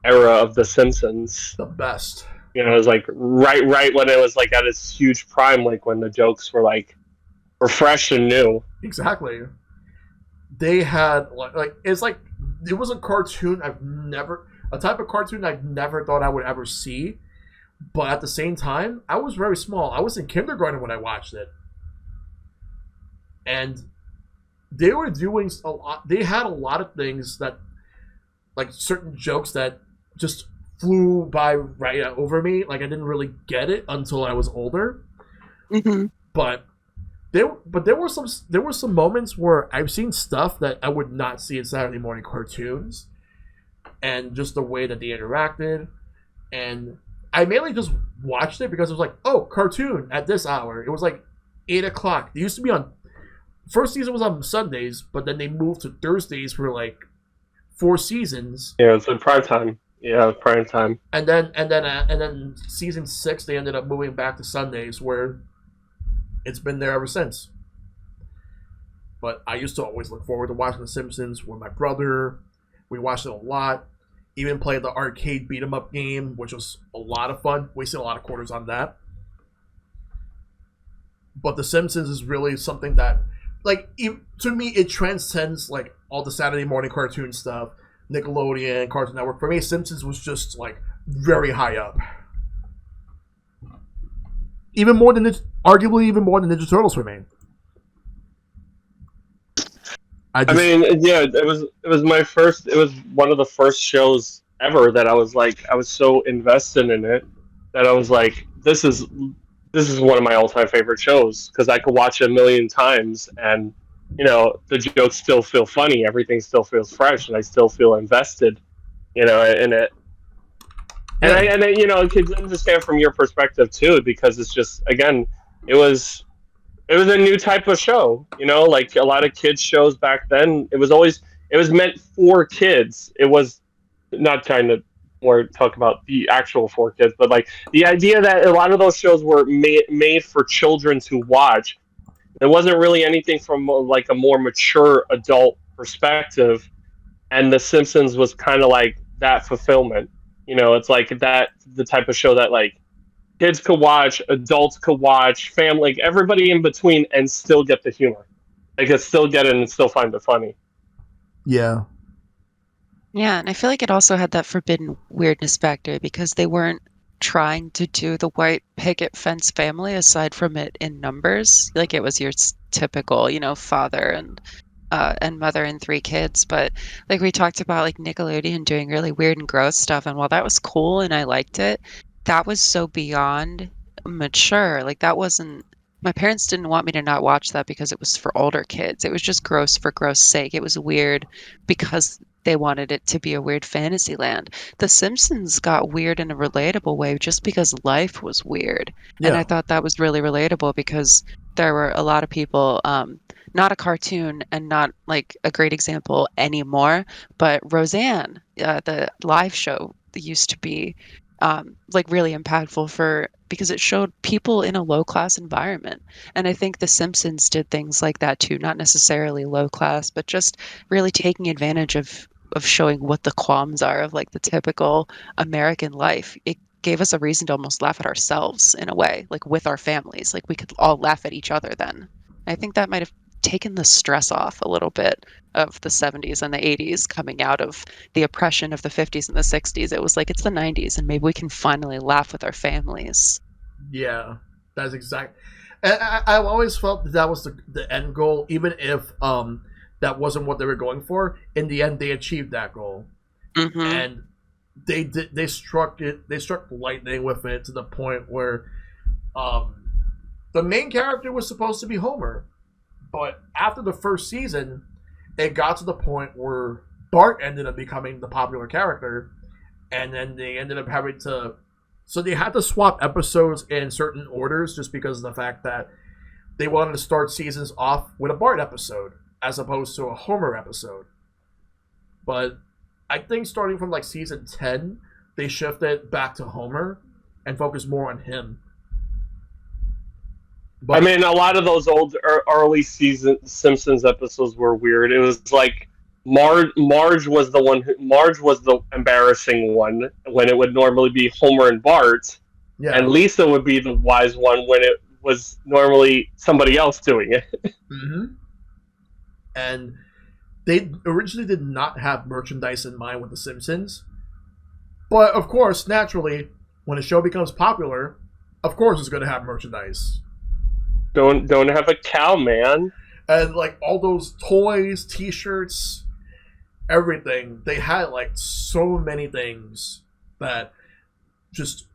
[SPEAKER 4] era of The Simpsons.
[SPEAKER 1] The best.
[SPEAKER 4] It was like right when it was like at its huge prime, like when the jokes were fresh and new.
[SPEAKER 1] Exactly. They had like it's like it was a cartoon a type of cartoon I've never thought I would ever see. But at the same time, I was very small. I was in kindergarten when I watched it. And they were doing a lot. They had a lot of things that, like certain jokes that just flew by right over me. Like I didn't really get it until I was older.
[SPEAKER 2] Mm-hmm.
[SPEAKER 1] But there were some moments where I've seen stuff that I would not see in Saturday morning cartoons, and just the way that they interacted, and I mainly just watched it because it was like, oh, cartoon at this hour. It was like 8 o'clock. It used to be on. First season was on Sundays, but then they moved to Thursdays for like 4 seasons.
[SPEAKER 4] Yeah, it's in prime time. Yeah, prime time.
[SPEAKER 1] And then season 6 they ended up moving back to Sundays, where it's been there ever since. But I used to always look forward to watching The Simpsons with my brother. We watched it a lot. Even played the arcade beat 'em up game, which was a lot of fun. Wasted a lot of quarters on that. But The Simpsons is really something that, like, to me, it transcends like all the Saturday morning cartoon stuff, Nickelodeon, Cartoon Network. For me, Simpsons was just like very high up. Arguably even more than Ninja Turtles for me.
[SPEAKER 4] I mean, yeah, it was one of the first shows ever that I was so invested in it that I was like, this is one of my all-time favorite shows because I could watch it a million times and the jokes still feel funny, everything still feels fresh, and I still feel invested, in it. And I could understand from your perspective too, because it's just, again, it was a new type of show, like a lot of kids shows back then. It was meant for kids. It was not trying to more talk about the actual for kids, but like the idea that a lot of those shows were made for children to watch. There wasn't really anything from like a more mature adult perspective. and The Simpsons was kind of like that fulfillment. You know, it's like that the type of show that like kids could watch, adults could watch, family, like everybody in between, and still get the humor. They could still get it and still find it funny.
[SPEAKER 1] Yeah.
[SPEAKER 2] Yeah, and I feel like it also had that forbidden weirdness factor because they weren't trying to do the white picket fence family aside from it in numbers. Like it was your typical, father and mother and 3 kids. But like we talked about like Nickelodeon doing really weird and gross stuff, and while that was cool and I liked it, that was so beyond mature. Like that wasn't my parents didn't want me to not watch that because it was for older kids. It was just gross for gross sake. It was weird because they wanted it to be a weird fantasy land. The Simpsons got weird in a relatable way just because life was weird. And I thought that was really relatable because there were a lot of people, not a cartoon and not like a great example anymore, but Roseanne, the live show used to be like really impactful because it showed people in a low class environment. And I think The Simpsons did things like that too, not necessarily low class, but just really taking advantage of showing what the qualms are of like the typical American life. It gave us a reason to almost laugh at ourselves in a way, like with our families. Like we could all laugh at each other then. I think that might have taken the stress off a little bit of the 70s and the 80s coming out of the oppression of the 50s and the 60s. It was like it's the 90s and maybe we can finally laugh with our families.
[SPEAKER 1] Yeah, that's exact. And I've always felt that was the end goal, even if that wasn't what they were going for. In the end, they achieved that goal, and they struck lightning with it to the point where the main character was supposed to be Homer, but after the first season, it got to the point where Bart ended up becoming the popular character, and then they ended up having to. So they had to swap episodes in certain orders just because of the fact that they wanted to start seasons off with a Bart episode as opposed to a Homer episode. But I think starting from like season 10, they shifted back to Homer and focused more on him.
[SPEAKER 4] But, I mean, a lot of those old early season Simpsons episodes were weird. It was like Marge was the embarrassing one when it would normally be Homer and Bart, and Lisa would be the wise one when it was normally somebody else doing it.
[SPEAKER 1] And they originally did not have merchandise in mind with The Simpsons, but of course, naturally, when a show becomes popular, of course it's going to have merchandise.
[SPEAKER 4] Don't have a cow, man.
[SPEAKER 1] And like all those toys, T-shirts, everything. They had like so many things that just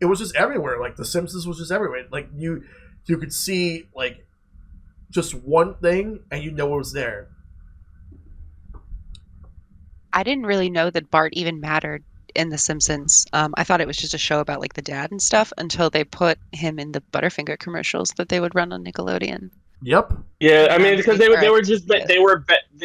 [SPEAKER 1] it was just everywhere. Like The Simpsons was just everywhere. Like you could see like just one thing and you know it was there.
[SPEAKER 2] I didn't really know that Bart even mattered in The Simpsons. I thought it was just a show about like the dad and stuff until they put him in the Butterfinger commercials that they would run on Nickelodeon.
[SPEAKER 1] Yep.
[SPEAKER 4] Yeah, I mean, because they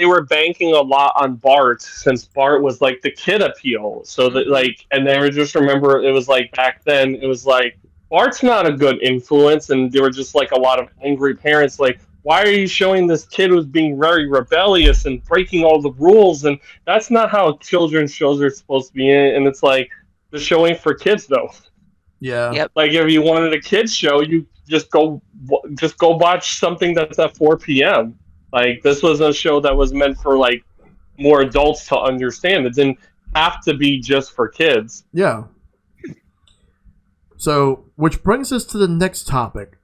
[SPEAKER 4] were banking a lot on Bart since Bart was like the kid appeal. So that like, and they were just remember it was like back then it was like Bart's not a good influence, and there were just like a lot of angry parents like, why are you showing this kid who's being very rebellious and breaking all the rules? And that's not how children's shows are supposed to be. And it's like the showing for kids though.
[SPEAKER 1] Yeah.
[SPEAKER 2] Yep.
[SPEAKER 4] Like if you wanted a kids show, you just go watch something that's at 4 p.m. Like this was a show that was meant for like more adults to understand. It didn't have to be just for kids.
[SPEAKER 1] Yeah. So, which brings us to the next topic.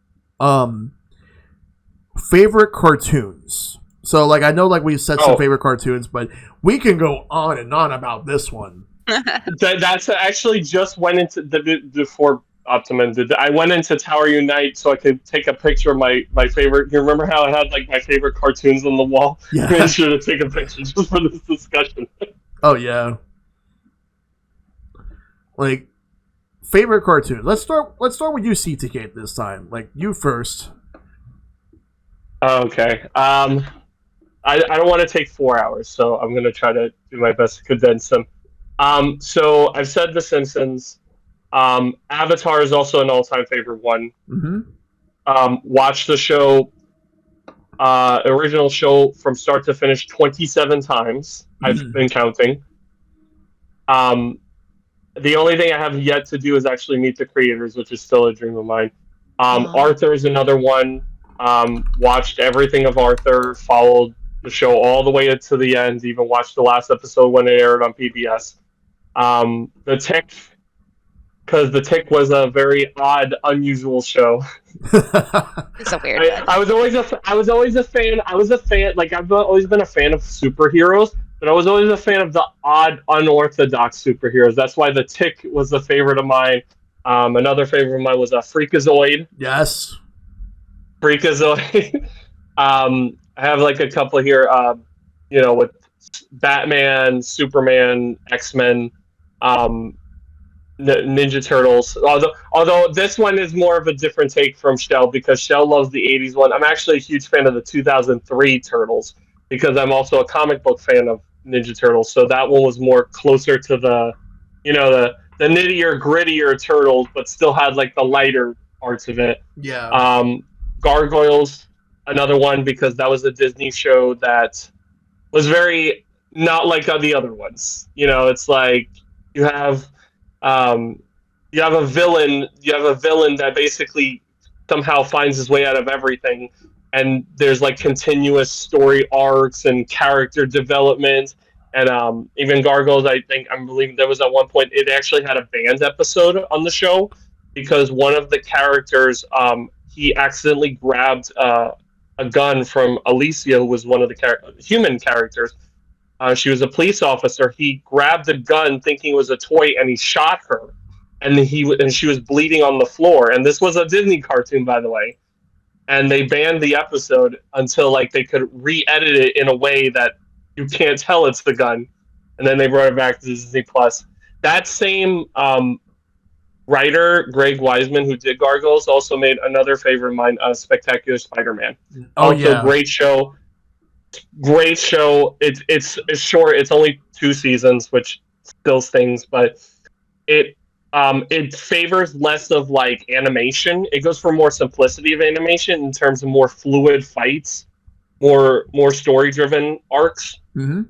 [SPEAKER 1] Favorite cartoons. So, like, I know, like, we said some favorite cartoons, but we can go on and on about this one.
[SPEAKER 4] That's actually just went into before Optimum did. I went into Tower Unite so I could take a picture of my favorite. You remember how I had like my favorite cartoons on the wall?
[SPEAKER 1] Yeah.
[SPEAKER 4] I made sure to take a picture just for this discussion.
[SPEAKER 1] Oh yeah. Like favorite cartoon. Let's start with you, CTK, this time. Like you first.
[SPEAKER 4] Okay. I don't want to take 4 hours, so I'm gonna try to do my best to condense them. So I've said The Simpsons. Avatar is also an all-time favorite one.
[SPEAKER 1] Mm-hmm.
[SPEAKER 4] Watched the show original show from start to finish 27 times. I've been counting. The only thing I have yet to do is actually meet the creators, which is still a dream of mine. Arthur is another one. Watched everything of Arthur, followed the show all the way to the end, even watched the last episode when it aired on PBS. The Tick, because The Tick was a very odd, unusual show.
[SPEAKER 2] It's a weird one.
[SPEAKER 4] I was always a fan. Like, I've always been a fan of superheroes, but I was always a fan of the odd, unorthodox superheroes. That's why The Tick was a favorite of mine. Another favorite of mine was Freakazoid.
[SPEAKER 1] Yes.
[SPEAKER 4] Freakazoid. I have like a couple here, with Batman, Superman, X-Men, Ninja Turtles. Although this one is more of a different take from Shell, because Shell loves the 80s one. I'm actually a huge fan of the 2003 Turtles, because I'm also a comic book fan of Ninja Turtles. So that one was more closer to the nittier, grittier Turtles, but still had like the lighter parts of it.
[SPEAKER 1] Yeah.
[SPEAKER 4] Gargoyles, another one, because that was a Disney show that was very not like the other ones. It's like you have a villain that basically somehow finds his way out of everything, and there's like continuous story arcs and character development. And even Gargoyles, I'm believing there was at one point it actually had a banned episode on the show, because one of the characters, he accidentally grabbed a gun from Alicia, who was one of the human characters. She was a police officer. He grabbed the gun thinking it was a toy, and he shot her, and she was bleeding on the floor. And this was a Disney cartoon, by the way. And they banned the episode until like they could re-edit it in a way that you can't tell it's the gun. And then they brought it back to Disney Plus. That same writer, Greg Weisman, who did Gargoyles, also made another favorite of mine, Spectacular Spider-Man.
[SPEAKER 1] Oh, yeah.
[SPEAKER 4] Great show. It's short. It's only 2 seasons, which still stings, but it favors less of like animation. It goes for more simplicity of animation in terms of more fluid fights, more story-driven arcs.
[SPEAKER 1] Mm-hmm.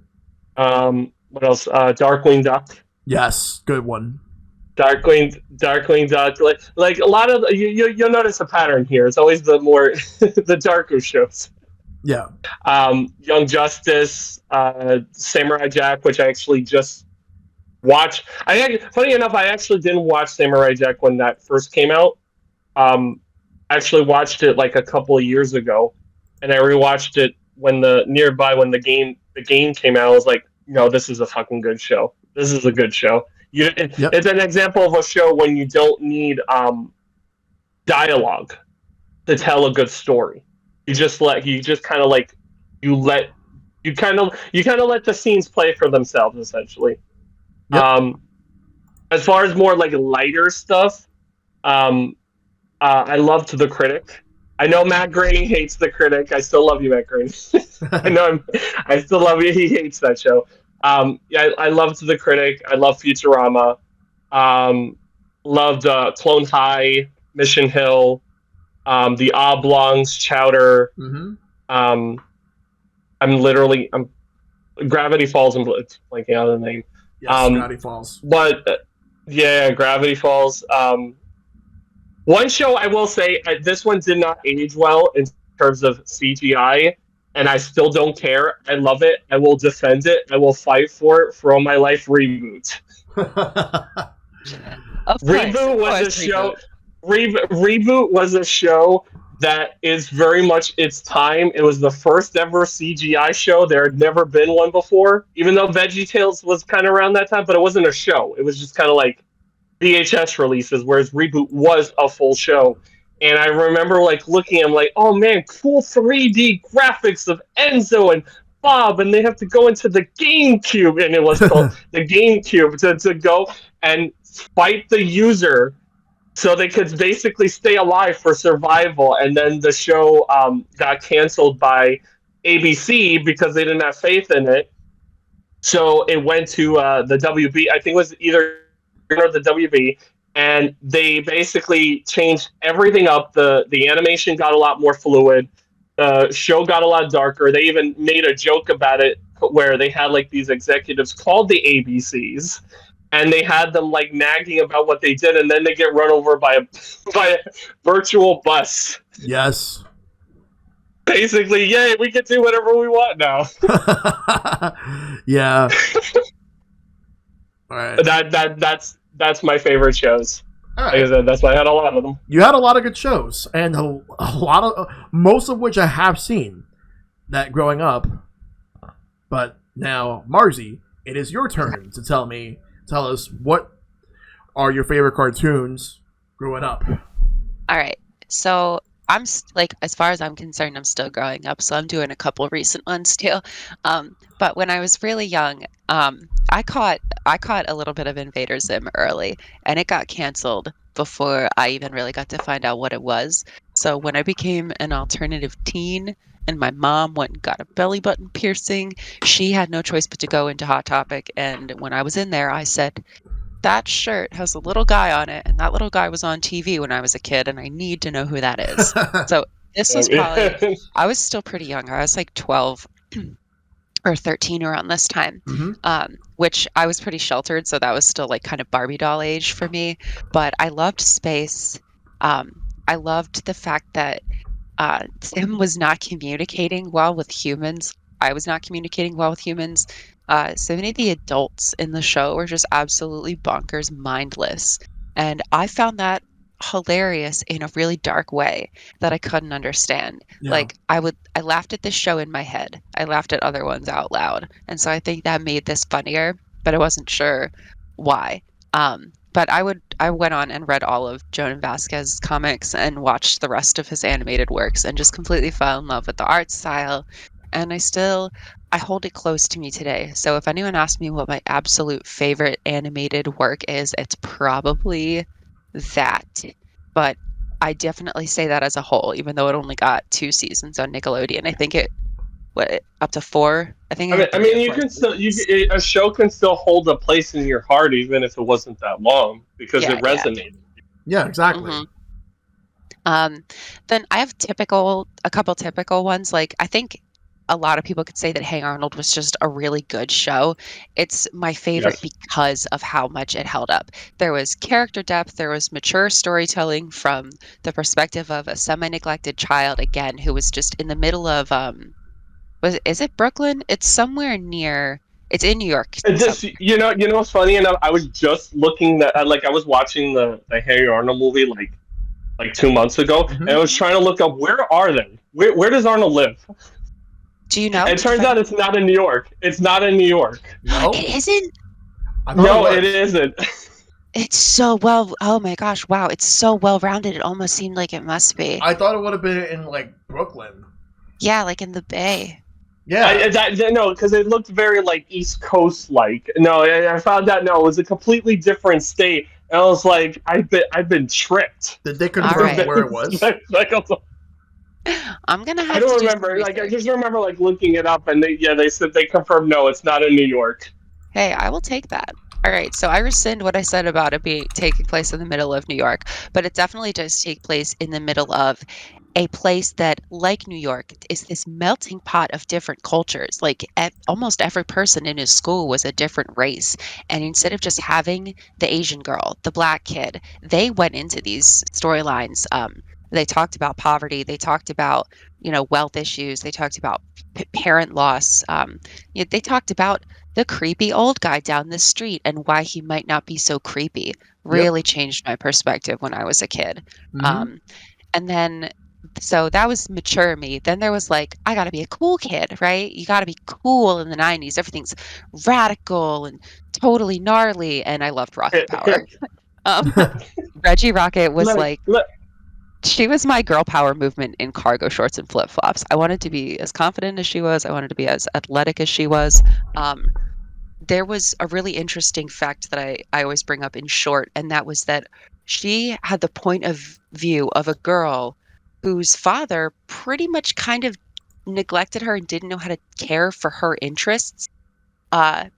[SPEAKER 4] What else? Darkwing Duck.
[SPEAKER 1] Yes, good one.
[SPEAKER 4] Darkwing Duck. Like a lot of you'll notice a pattern here. It's always the more the darker shows.
[SPEAKER 1] Yeah.
[SPEAKER 4] Young Justice, Samurai Jack, which I actually just watched. Funny enough, I actually didn't watch Samurai Jack when that first came out. I actually watched it like a couple of years ago, and I rewatched it when the game came out. I was like, no, this is a fucking good show. This is a good show. It's an example of a show when you don't need dialogue to tell a good story. You kind of let the scenes play for themselves, essentially.
[SPEAKER 1] Yep.
[SPEAKER 4] As far as more like lighter stuff, I loved The Critic. I know Matt Groening hates The Critic. I still love you, Matt Groening. I still love you. He hates that show. I loved The Critic. I love Futurama. Loved Clone High, Mission Hill, The Oblongs, Chowder.
[SPEAKER 1] Mm-hmm.
[SPEAKER 4] I'm Gravity Falls. I'm blanking out the name.
[SPEAKER 1] Yes, Gravity Falls.
[SPEAKER 4] But yeah, Gravity Falls. One show I will say, this one did not age well in terms of CGI, and I still don't care. I love it. I will defend it. I will fight for it for all my life. Reboot. Reboot was a show that is very much its time. It was the first ever CGI show. There had never been one before, even though VeggieTales was kind of around that time, but it wasn't a show. It was just kind of like VHS releases, whereas Reboot was a full show. And I remember like looking, I'm like, oh man, cool 3D graphics of Enzo and Bob, and they have to go into the GameCube, and it was called the GameCube to go and fight the user so they could basically stay alive for survival. And then the show got canceled by ABC because they didn't have faith in it. So it went to the WB. I think it was either the WB, and they basically changed everything up. The animation got a lot more fluid. show got a lot darker. They even made a joke about it where they had like these executives called the ABCs, and they had them like nagging about what they did, and then they get run over by a by a virtual bus.
[SPEAKER 1] Yes.
[SPEAKER 4] Basically, yay, we can do whatever we want now.
[SPEAKER 1] Yeah. All right.
[SPEAKER 4] That's my favorite shows.
[SPEAKER 1] All
[SPEAKER 4] Like I
[SPEAKER 1] right.
[SPEAKER 4] said, that's why I had a lot of them.
[SPEAKER 1] You had a lot of good shows, and a lot of most of which I have seen that growing up. But now, Marsy, it is your turn to tell us what are your favorite cartoons growing up.
[SPEAKER 2] All right. So like, as far as I'm concerned, I'm still growing up. So I'm doing a couple recent ones too. But when I was really young, I caught a little bit of Invader Zim early, and it got canceled before I even really got to find out what it was. So when I became an alternative teen, and my mom went and got a belly button piercing, she had no choice but to go into Hot Topic. And when I was in there, I said, that shirt has a little guy on it, and that little guy was on TV when I was a kid, and I need to know who that is. So this was probably, I was still pretty young. I was like 12 or 13 around this time, which I was pretty sheltered, so that was still like kind of Barbie doll age for me. But I loved space. I loved the fact that Tim was not communicating well with humans. I was not communicating well with humans. So many of the adults in the show were just absolutely bonkers, mindless. And I found that hilarious in a really dark way that I couldn't understand.
[SPEAKER 1] Yeah.
[SPEAKER 2] Like, I laughed at this show in my head. I laughed at other ones out loud. And so I think that made this funnier, but I wasn't sure why. But I went on and read all of Jonan Vasquez's comics and watched the rest of his animated works and just completely fell in love with the art style. And I hold it close to me today. So if anyone asks me what my absolute favorite animated work is, it's probably that. But I definitely say that as a whole, even though it only got 2 seasons on Nickelodeon. I think up to 4. I think.
[SPEAKER 4] I mean, you can still a show can still hold a place in your heart even if it wasn't that long because it resonated.
[SPEAKER 1] Yeah, exactly.
[SPEAKER 2] Then I have a couple typical ones. Like, I think a lot of people could say that Hey Arnold was just a really good show. It's my favorite because of how much it held up. There was character depth, there was mature storytelling from the perspective of a semi-neglected child, again, who was just in the middle of is it Brooklyn? It's somewhere near. It's in New York.
[SPEAKER 4] You know what's funny? And I was just looking that I was watching the Hey Arnold movie like 2 months ago, and I was trying to look up where are they? Where does Arnold live?
[SPEAKER 2] Do you know?
[SPEAKER 4] It turns out it's not in New York. It's not in New York.
[SPEAKER 1] No,
[SPEAKER 2] it isn't.
[SPEAKER 4] No, it isn't.
[SPEAKER 2] It's so well. Oh my gosh! Wow, it's so well rounded. It almost seemed like it must be.
[SPEAKER 1] I thought it would have been in like Brooklyn.
[SPEAKER 2] Yeah, like in the Bay.
[SPEAKER 1] Yeah,
[SPEAKER 4] no, because it looked very like East Coast like. No, I found out. No, it was a completely different state. And I was like, I've been tricked.
[SPEAKER 1] Did they confirm where it was?
[SPEAKER 2] I'm gonna have.
[SPEAKER 4] I don't remember. Like, I just remember like looking it up, and they said they confirmed no, it's not in New York.
[SPEAKER 2] Hey, I will take that. All right, so I rescind what I said about it being taking place in the middle of New York, but it definitely does take place in the middle of a place that, like New York, is this melting pot of different cultures. Like, almost every person in his school was a different race, and instead of just having the Asian girl, the black kid, they went into these storylines. They talked about poverty. They talked about, wealth issues. They talked about parent loss. They talked about the creepy old guy down the street and why he might not be so creepy. Really changed my perspective when I was a kid. And then, so that was mature me. Then there was like, I got to be a cool kid, right? You got to be cool in the 90s. Everything's radical and totally gnarly. And I loved Rocket Power. Reggie Rocket was she was my girl power movement in cargo shorts and flip-flops. I wanted to be as confident as she was. I wanted to be as athletic as she was. There was a really interesting fact that I always bring up in short, and that was that she had the point of view of a girl whose father pretty much kind of neglected her and didn't know how to care for her interests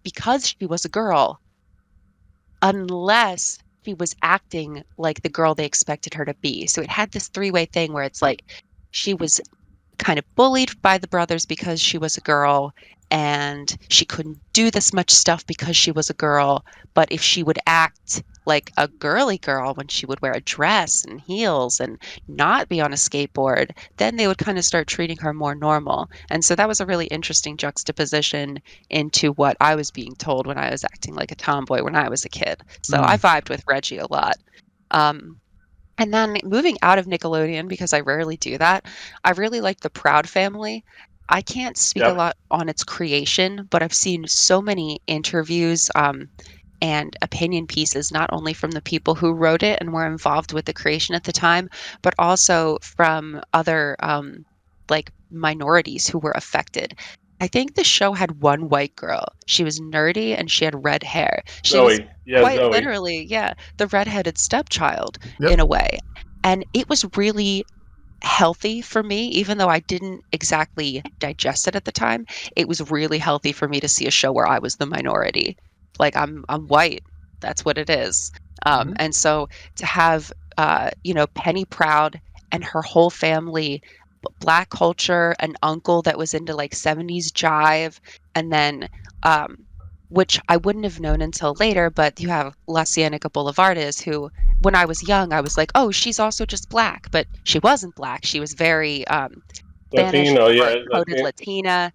[SPEAKER 2] because she was a girl, unless she was acting like the girl they expected her to be. So it had this 3-way thing where it's like she was kind of bullied by the brothers because she was a girl, and she couldn't do this much stuff because she was a girl. But if she would act like a girly girl when she would wear a dress and heels and not be on a skateboard, then they would kind of start treating her more normal. And so that was a really interesting juxtaposition into what I was being told when I was acting like a tomboy when I was a kid. So I vibed with Reggie a lot. And then moving out of Nickelodeon, because I rarely do that, I really like the Proud Family. I can't speak a lot on its creation, but I've seen so many interviews and opinion pieces, not only from the people who wrote it and were involved with the creation at the time, but also from other like minorities who were affected. I think the show had one white girl. She was nerdy and she had red hair. She was
[SPEAKER 4] Zoe. Yeah,
[SPEAKER 2] quite
[SPEAKER 4] Zoe.
[SPEAKER 2] literally, yeah, the redheaded stepchild
[SPEAKER 1] Yep.
[SPEAKER 2] in a way. And it was really healthy for me, even though I didn't exactly digest it at the time. It was really healthy for me to see a show where I was the minority. Like I'm white. That's what it is. And so to have Penny Proud and her whole family, Black culture, an uncle that was into like 70s jive, and then which I wouldn't have known until later, but you have La Cienega Boulevardis, who when I was young I was like, oh, she's also just Black, but she wasn't Black. She was very Spanish,
[SPEAKER 4] Latino, yeah.
[SPEAKER 2] coded Latina.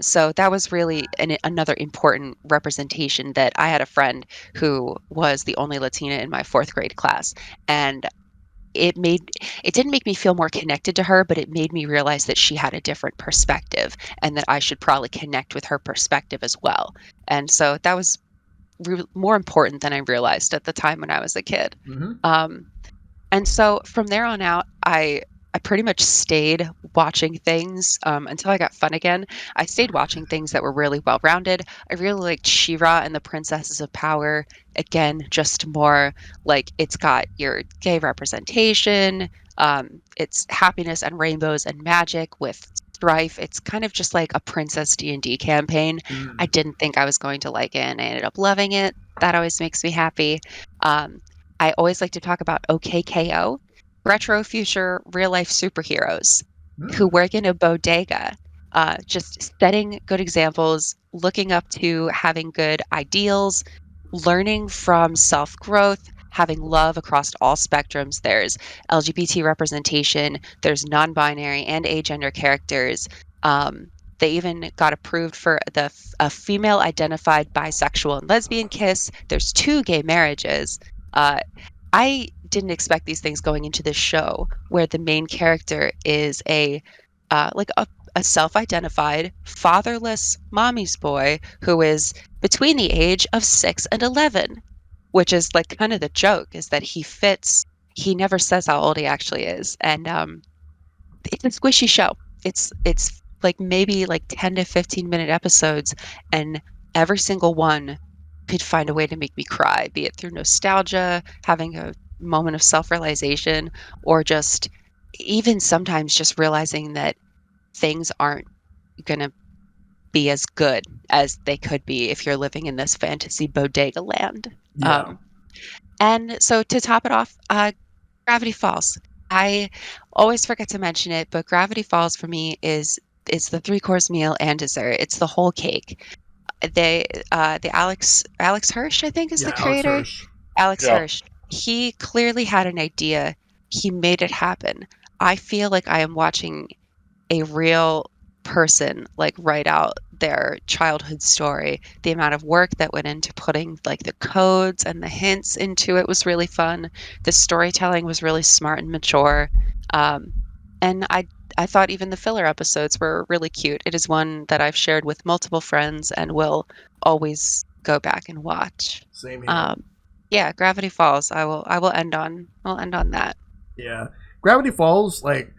[SPEAKER 2] So that was really another important representation. That I had a friend who was the only Latina in my fourth grade class, and it didn't make me feel more connected to her, but it made me realize that she had a different perspective and that I should probably connect with her perspective as well. And so that was more important than I realized at the time when I was a kid. And so from there on out, I pretty much stayed watching things until I got fun again. I stayed watching things that were really well-rounded. I really liked She-Ra and the Princesses of Power. Again, just more like it's got your gay representation. It's happiness and rainbows and magic with strife. It's kind of just like a Princess D&D campaign. I didn't think I was going to like it, and I ended up loving it. That always makes me happy. I always like to talk about OKKO, retro future real life superheroes who work in a bodega, just setting good examples, looking up to having good ideals, learning from self growth, having love across all spectrums. There's LGBT representation, there's non binary and agender characters. They even got approved for a female identified bisexual and lesbian kiss. There's 2 gay marriages. I didn't expect these things going into this show, where the main character is a self-identified fatherless mommy's boy who is between the age of 6 and 11, which is like kind of the joke, is that he never says how old he actually is. And it's a squishy show. It's like maybe like 10 to 15-minute episodes, and every single one could find a way to make me cry, be it through nostalgia, having a moment of self-realization, or just even sometimes just realizing that things aren't going to be as good as they could be if you're living in this fantasy bodega land. And so to top it off, Gravity Falls. I always forget to mention it, but Gravity Falls for me is the 3-course meal and dessert. It's the whole cake. The Alex Hirsch, I think, is the creator. Alex Hirsch. He clearly had an idea. He made it happen. I feel like I am watching a real person like write out their childhood story. The amount of work that went into putting like the codes and the hints into it was really fun. The storytelling was really smart and mature. And I thought even the filler episodes were really cute. It is one that I've shared with multiple friends and will always go back and watch.
[SPEAKER 1] Same here.
[SPEAKER 2] Yeah, Gravity Falls. I'll end on that.
[SPEAKER 1] Yeah, Gravity Falls. Like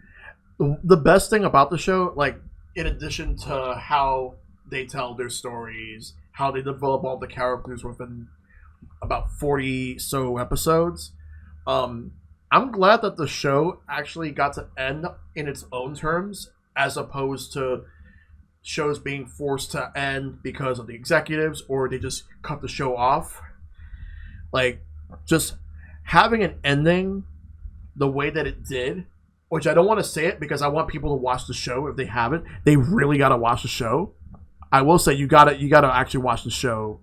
[SPEAKER 1] the best thing about the show, like in addition to how they tell their stories, how they develop all the characters within about 40 so episodes. I'm glad that the show actually got to end in its own terms, as opposed to shows being forced to end because of the executives, or they just cut the show off. Like, just having an ending the way that it did which I don't want to say it because I want people to watch the show. If they haven't, they really got to watch the show. I will say you got to actually watch the show.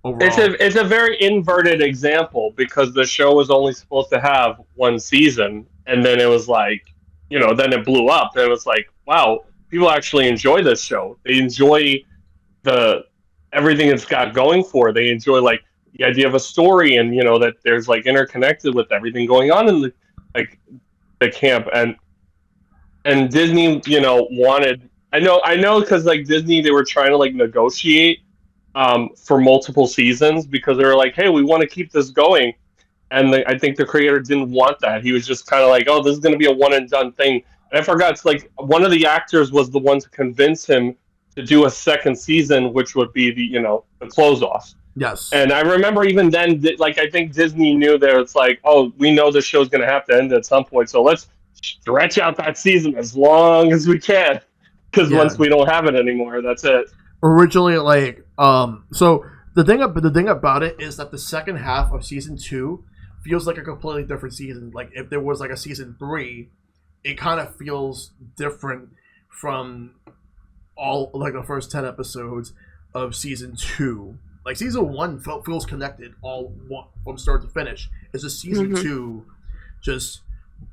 [SPEAKER 1] Overall.
[SPEAKER 4] It's a very inverted example because the show was only supposed to have one season, and then it was like, then it blew up. And it was like, wow, people actually enjoy this show. They enjoy everything it's got going for. They enjoy like the idea of a story, and that there's like interconnected with everything going on in the camp, and Disney, wanted. I know, because like Disney, they were trying to like negotiate for multiple seasons because they were like, hey, we want to keep this going. And I think the creator didn't want that. He was just kind of like, oh, this is going to be a one and done thing. And I forgot, it's like one of the actors was the one to convince him to do a second season, which would be the close off.
[SPEAKER 1] Yes.
[SPEAKER 4] And I remember even then, like, I think Disney knew that it's like, oh, we know this show's going to have to end at some point, so let's stretch out that season as long as we can. Because once we don't have it anymore, that's it.
[SPEAKER 1] Originally, like, so the thing about it is that the second half of season 2 feels like a completely different season. Like, if there was like a season 3, it kind of feels different from all like the first 10 episodes of season 2. Like, season 1 feels connected from start to finish. It's just season 2 just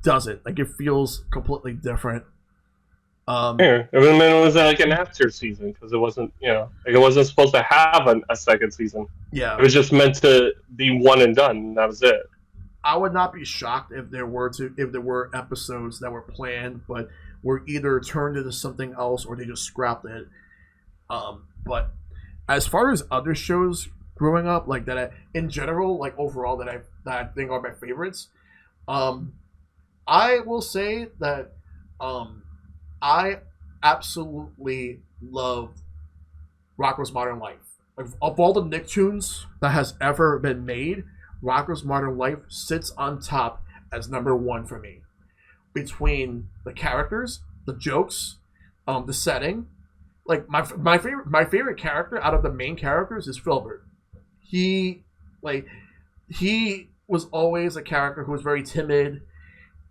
[SPEAKER 1] doesn't. Like, it feels completely different.
[SPEAKER 4] It was like an after season because it wasn't, like it wasn't supposed to have a second season.
[SPEAKER 1] Yeah,
[SPEAKER 4] it was just meant to be one and done. And that was it.
[SPEAKER 1] I would not be shocked if there were episodes that were planned but were either turned into something else or they just scrapped it. But as far as other shows growing up, like that, in general, like overall, that I think are my favorites, I will say that I absolutely loved Rocko's Modern Life. Like, of all the Nicktoons that has ever been made, Rocko's Modern Life sits on top as number 1 for me. Between the characters, the jokes, the setting, like my favorite character out of the main characters is Filbert. He was always a character who was very timid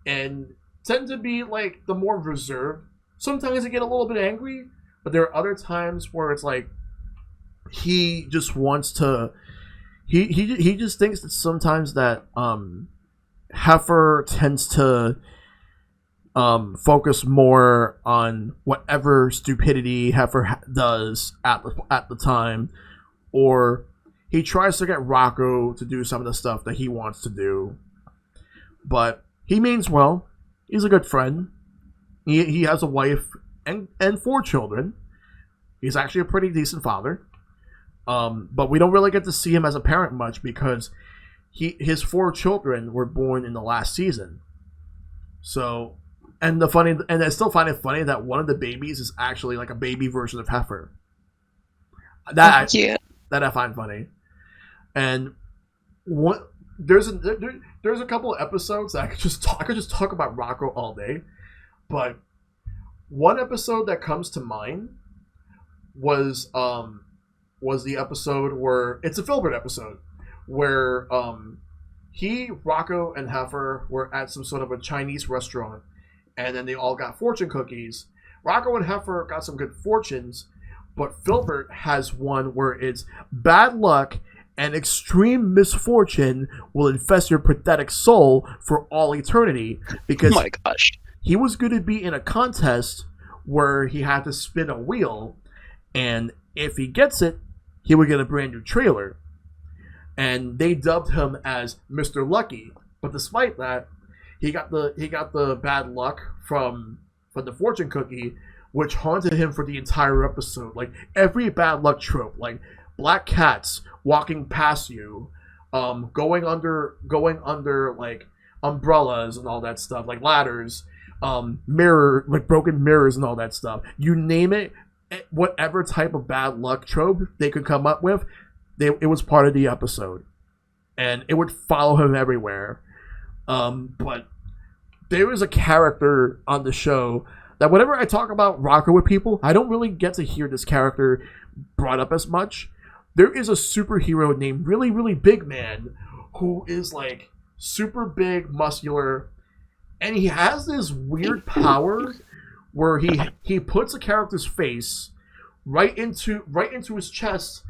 [SPEAKER 1] and tended to be like the more reserved. Sometimes I get a little bit angry, but there are other times where it's like he just wants to. He just thinks that sometimes that Heifer tends to focus more on whatever stupidity Heifer does at the time, or he tries to get Rocko to do some of the stuff that he wants to do, but he means well. He's a good friend. He has a wife and 4 children. He's actually a pretty decent father. But we don't really get to see him as a parent much because his 4 children were born in the last season. So, and I still find it funny that one of the babies is actually like a baby version of Heifer. That I find funny. And there's a couple of episodes that I could just talk about Rocko all day. But one episode that comes to mind was the episode where it's a Filbert episode where Rocko and Heifer were at some sort of a Chinese restaurant, and then they all got fortune cookies. Rocko and Heifer got some good fortunes, but Filbert has one where it's bad luck and extreme misfortune will infest your pathetic soul for all eternity because
[SPEAKER 2] oh my gosh.
[SPEAKER 1] He was going to be in a contest where he had to spin a wheel, and if he gets it, he would get a brand new trailer. And they dubbed him as Mr. Lucky, but despite that, he got the bad luck from the fortune cookie, which haunted him for the entire episode. Like every bad luck trope, like black cats walking past you, going under like umbrellas and all that stuff, like ladders, broken mirrors and all that stuff. You name it, whatever type of bad luck trope they could come up with, it was part of the episode, and it would follow him everywhere. But there is a character on the show that whenever I talk about Rocko with people, I don't really get to hear this character brought up as much. There is a superhero named Really Big Man who is like super big, muscular, And he has this weird power where he puts a character's face right into his chest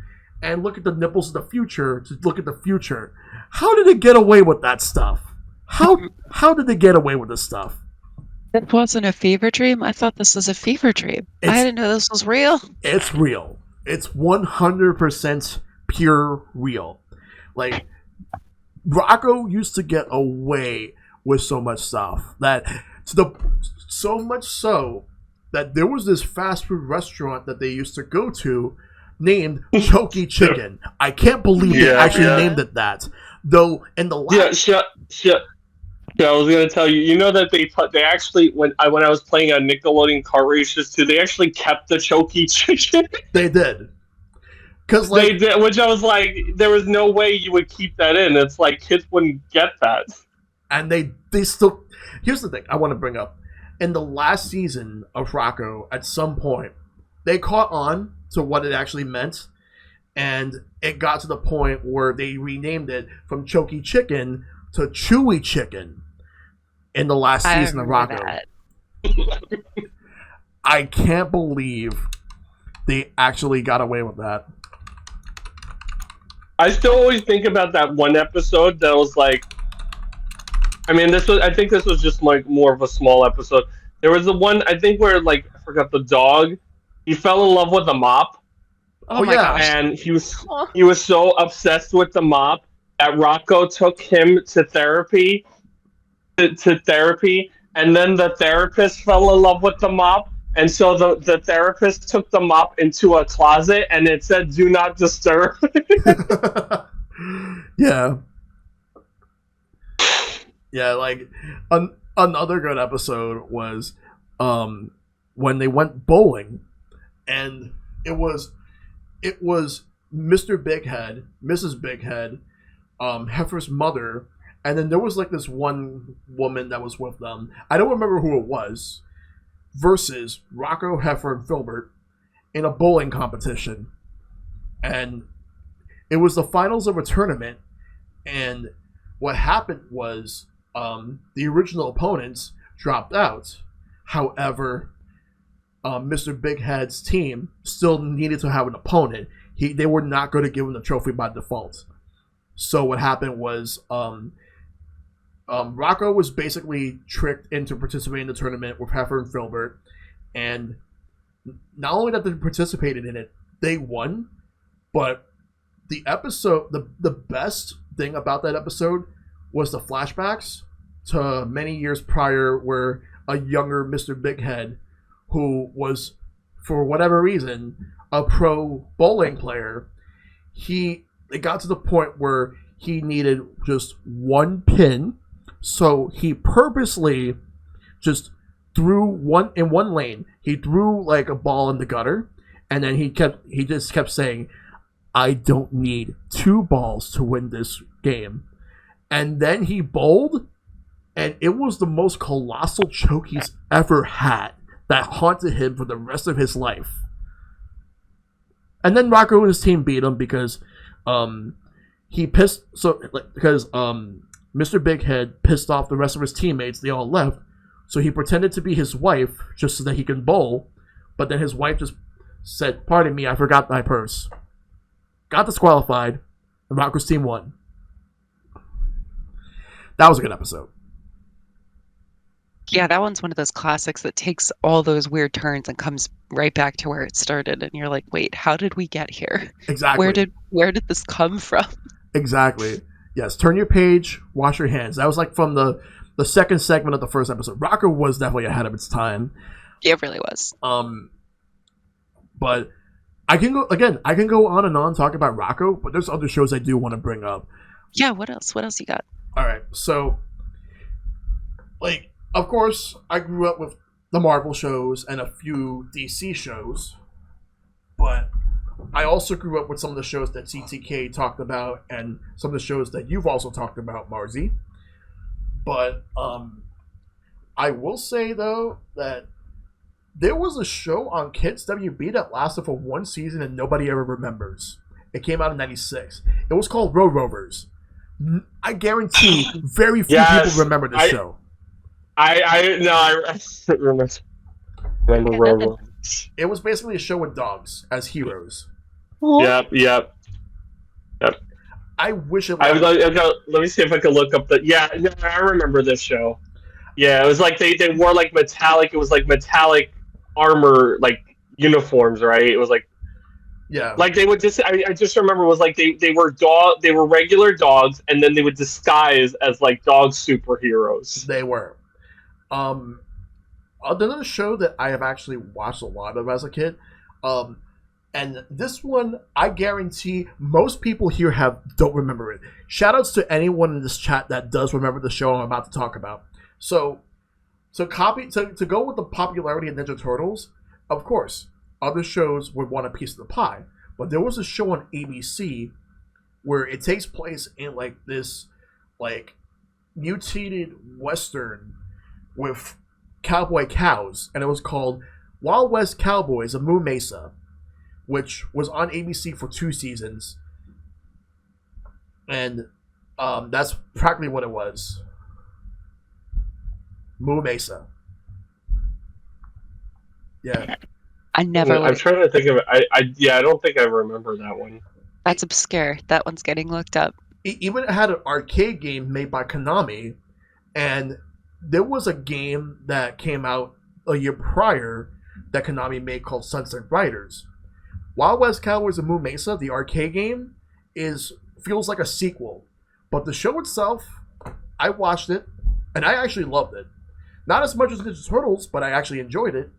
[SPEAKER 1] and look at the nipples of the future to look at the future. How did it get away with that stuff? How did they get away with this stuff?
[SPEAKER 2] It wasn't a fever dream. I thought this was a fever dream. I didn't know this was real.
[SPEAKER 1] It's real. It's 100% pure real. Like, Rocco used to get away with so much stuff that so much so that there was this fast food restaurant that they used to go to named Choky Chicken. I can't believe they actually named it that. Though in the last
[SPEAKER 4] Yeah, I was gonna tell you. You know that they actually when I was playing on Nickelodeon Kart Races 2, they actually kept the Choky Chicken.
[SPEAKER 1] They did.
[SPEAKER 4] They did, which I was like, there was no way you would keep that in. It's like kids wouldn't get that.
[SPEAKER 1] And they still. Here's the thing I want to bring up. In the last season of Rocco, at some point, they caught on to what it actually meant, and it got to the point where they renamed it from Choky Chicken to Chewy Chicken in the last season of Rocco. I can't believe they actually got away with that.
[SPEAKER 4] I still always think about that one episode that was like, I think this was just like more of a small episode. There was the one, I think, where like, I forgot the dog, he fell in love with the mop.
[SPEAKER 2] Oh my gosh.
[SPEAKER 4] And he was so obsessed with the mop that Rocco took him to therapy, and then the therapist fell in love with the mop, and so the therapist took the mop into a closet, and it said "Do not disturb."
[SPEAKER 1] Yeah. Like another good episode was when they went bowling, and it was Mr. Bighead, Mrs. Bighead, Heifer's mother, and then there was like this one woman that was with them. I don't remember who it was. Versus Rocco, Heifer, and Filbert in a bowling competition, and it was the finals of a tournament. And what happened was the original opponents dropped out. However, Mr. Bighead's team still needed to have an opponent. They were not going to give him the trophy by default. So what happened was Rocco was basically tricked into participating in the tournament with Heifer and Filbert, and not only that they participated in it, they won, but the episode, the best thing about that episode was the flashbacks to many years prior where a younger Mr. Bighead, who was, for whatever reason, a pro bowling player, it got to the point where he needed just one pin. So he purposely just threw one in one lane. He threw like a ball in the gutter, and then he just kept saying, "I don't need two balls to win this game." And then he bowled, and it was the most colossal choke he's ever had that haunted him for the rest of his life. And then Rocco and his team beat him because Mr. Bighead pissed off the rest of his teammates. They all left. So he pretended to be his wife just so that he can bowl. But then his wife just said, "Pardon me, I forgot my purse." Got disqualified, and Rocco's team won. That was a good episode.
[SPEAKER 2] Yeah, that one's one of those classics that takes all those weird turns and comes right back to where it started. And you're like, wait, how did we get here?
[SPEAKER 1] Exactly.
[SPEAKER 2] Where did this come from?
[SPEAKER 1] Exactly. Yes, turn your page, wash your hands. That was like from the second segment of the first episode. Rocco was definitely ahead of its time.
[SPEAKER 2] It really was.
[SPEAKER 1] But I can go on and on talking about Rocco, but there's other shows I do want to bring up.
[SPEAKER 2] Yeah, what else? What else you got?
[SPEAKER 1] All right, so like, of course, I grew up with the Marvel shows and a few DC shows, but I also grew up with some of the shows that CTK talked about and some of the shows that you've also talked about, Marsy. But I will say, though, that there was a show on Kids WB that lasted for one season and nobody ever remembers. It came out in '96. It was called Rovers. I guarantee very few people remember this show.
[SPEAKER 4] I remember Rovers.
[SPEAKER 1] It was basically a show with dogs as heroes.
[SPEAKER 2] Aw.
[SPEAKER 4] Yep.
[SPEAKER 1] I wish it
[SPEAKER 4] I
[SPEAKER 1] was.
[SPEAKER 4] was like, let me see if I can look up the. Yeah, no, I remember this show. Yeah, it was like they wore like metallic. It was like metallic armor, like uniforms, right? It was
[SPEAKER 1] Yeah,
[SPEAKER 4] like they would just. I just remember it was like they were dog. They were regular dogs, and then they would disguise as like dog superheroes.
[SPEAKER 1] they were. Another show that I have actually watched a lot of as a kid, and this one I guarantee most people here don't remember it. Shoutouts to anyone in this chat that does remember the show I'm about to talk about. So to go with the popularity of Ninja Turtles, of course, other shows would want a piece of the pie. But there was a show on ABC where it takes place in like this like mutated western with cowboy cows, and it was called Wild West Cowboys of Moon Mesa, which was on ABC for 2 seasons, and that's practically what it was. Moon Mesa. Yeah.
[SPEAKER 2] I never
[SPEAKER 4] I'm
[SPEAKER 2] would.
[SPEAKER 4] trying to think of it. I don't think I remember that one.
[SPEAKER 2] That's obscure. That one's getting looked up.
[SPEAKER 1] It even had an arcade game made by Konami, and there was a game that came out a year prior that Konami made called Sunset Riders. Wild West Cowboys of Moon Mesa, the arcade game, feels like a sequel, but the show itself, I watched it, and I actually loved it. Not as much as Ninja Turtles, but I actually enjoyed it.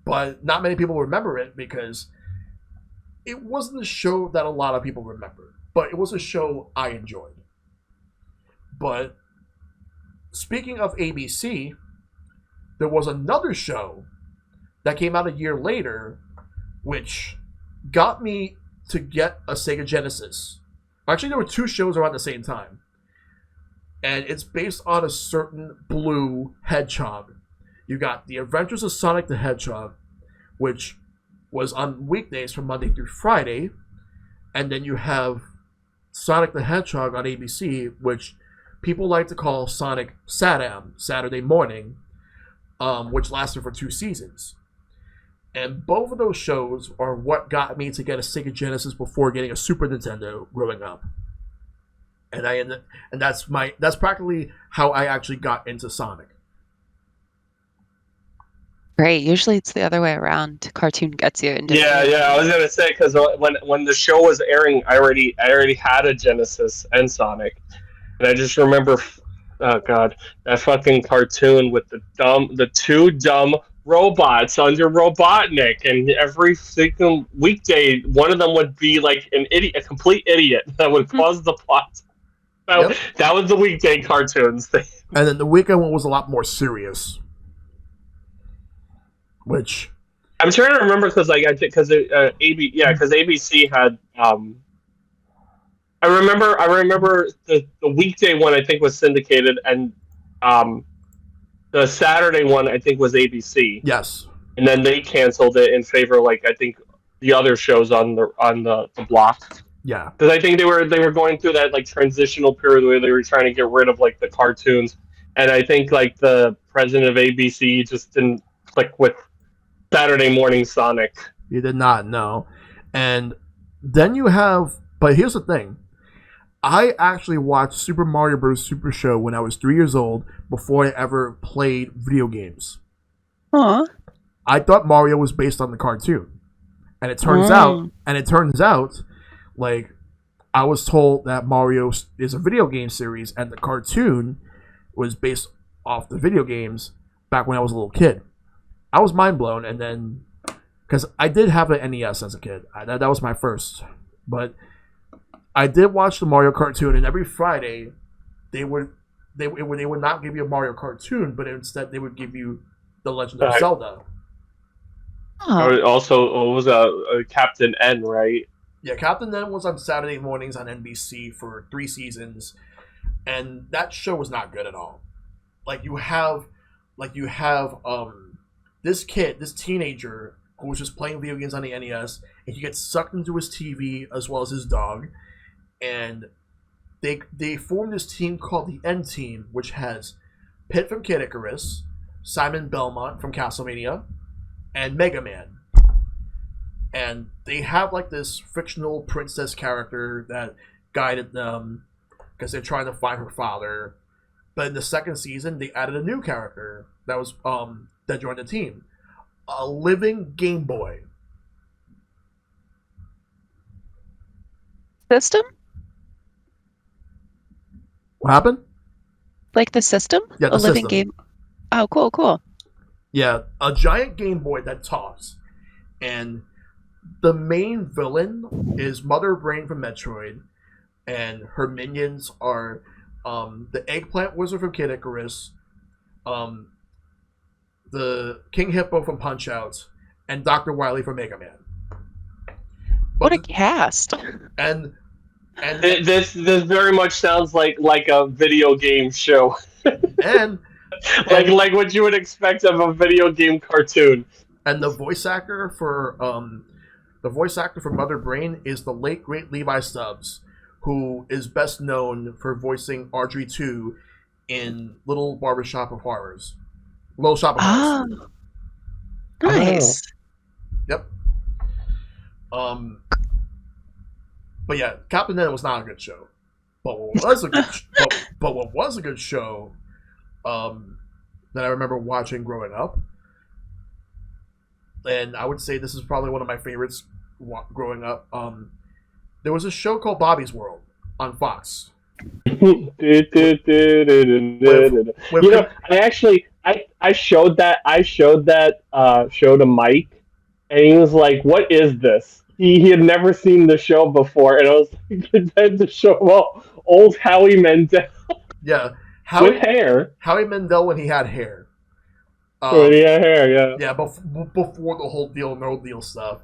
[SPEAKER 1] But not many people remember it because it wasn't a show that a lot of people remember. But it was a show I enjoyed. But speaking of ABC, there was another show that came out a year later, which got me to get a Sega Genesis. Actually, there were 2 shows around the same time. And it's based on a certain blue hedgehog. You got The Adventures of Sonic the Hedgehog, which was on weekdays from Monday through Friday. And then you have Sonic the Hedgehog on ABC, which people like to call Sonic Saturday, Saturday morning, which lasted for 2 seasons. And both of those shows are what got me to get a Sega Genesis before getting a Super Nintendo growing up. And that's practically how I actually got into Sonic.
[SPEAKER 2] Great. Usually it's the other way around. Cartoon gets you into
[SPEAKER 4] Yeah, I was gonna say because when the show was airing, I already had a Genesis and Sonic, and I just remember, oh god, that fucking cartoon with the 2 dumb robots under Robotnik, and every single weekday, one of them would be like a complete idiot that would cause the plot. That was the weekday cartoons.
[SPEAKER 1] And then the weekend one was a lot more serious. Which
[SPEAKER 4] I'm trying to remember because ABC had I remember the weekday one I think was syndicated, and the Saturday one I think was ABC.
[SPEAKER 1] Yes.
[SPEAKER 4] And then they canceled it in favor of, like, I think the other shows on the block.
[SPEAKER 1] Yeah.
[SPEAKER 4] Because I think they were going through that like transitional period where they were trying to get rid of like the cartoons, and I think like the president of ABC just didn't click with Saturday morning Sonic.
[SPEAKER 1] He did not, no. And then you have, but here's the thing. I actually watched Super Mario Bros. Super Show when I was 3 years old before I ever played video games.
[SPEAKER 2] Aw.
[SPEAKER 1] I thought Mario was based on the cartoon. And it turns out, like, I was told that Mario is a video game series and the cartoon was based off the video games back when I was a little kid. I was mind blown, and then because I did have an NES as a kid, that was my first. But I did watch the Mario cartoon, and every Friday they would not give you a Mario cartoon, but instead they would give you The Legend of Zelda.
[SPEAKER 2] Oh.
[SPEAKER 4] Also, it was Captain N, right?
[SPEAKER 1] Yeah, Captain N was on Saturday mornings on NBC for 3 seasons, and that show was not good at all. You have this teenager who was just playing video games on the NES, and he gets sucked into his TV as well as his dog, and they formed this team called the N Team, which has Pit from Kid Icarus, Simon Belmont from Castlevania, and Mega Man. And they have like this fictional princess character that guided them because they're trying to find her father. But in the second season, they added a new character that was that joined the team, a living Game Boy.
[SPEAKER 2] System?
[SPEAKER 1] What happened?
[SPEAKER 2] Like the system?
[SPEAKER 1] Yeah, the
[SPEAKER 2] a living
[SPEAKER 1] system.
[SPEAKER 2] game. Oh, cool.
[SPEAKER 1] Yeah, a giant Game Boy that talks. And the main villain is Mother Brain from Metroid, and her minions are the Eggplant Wizard from Kid Icarus, the King Hippo from Punch Out, and Dr. Wily from Mega Man.
[SPEAKER 2] What a cast!
[SPEAKER 1] And
[SPEAKER 4] This very much sounds like a video game show.
[SPEAKER 1] and
[SPEAKER 4] like what you would expect of a video game cartoon.
[SPEAKER 1] and the voice actor for Mother Brain is the late great Levi Stubbs, who is best known for voicing Audrey 2 in Little Shop of Horrors.
[SPEAKER 2] Ah, nice.
[SPEAKER 1] Yep. But yeah, Captain N was not a good show. But what was a good but what was a good show that I remember watching growing up, and I would say this is probably one of my favorites growing up. There was a show called Bobby's World on Fox.
[SPEAKER 4] I showed that show to Mike, and he was like, "What is this?" He had never seen the show before, and I was like, "That's the show about old Howie Mandel
[SPEAKER 1] Yeah,
[SPEAKER 4] with hair."
[SPEAKER 1] Howie Mandel when he had hair.
[SPEAKER 4] When he had hair, yeah.
[SPEAKER 1] Yeah, before the whole Deal No Deal stuff.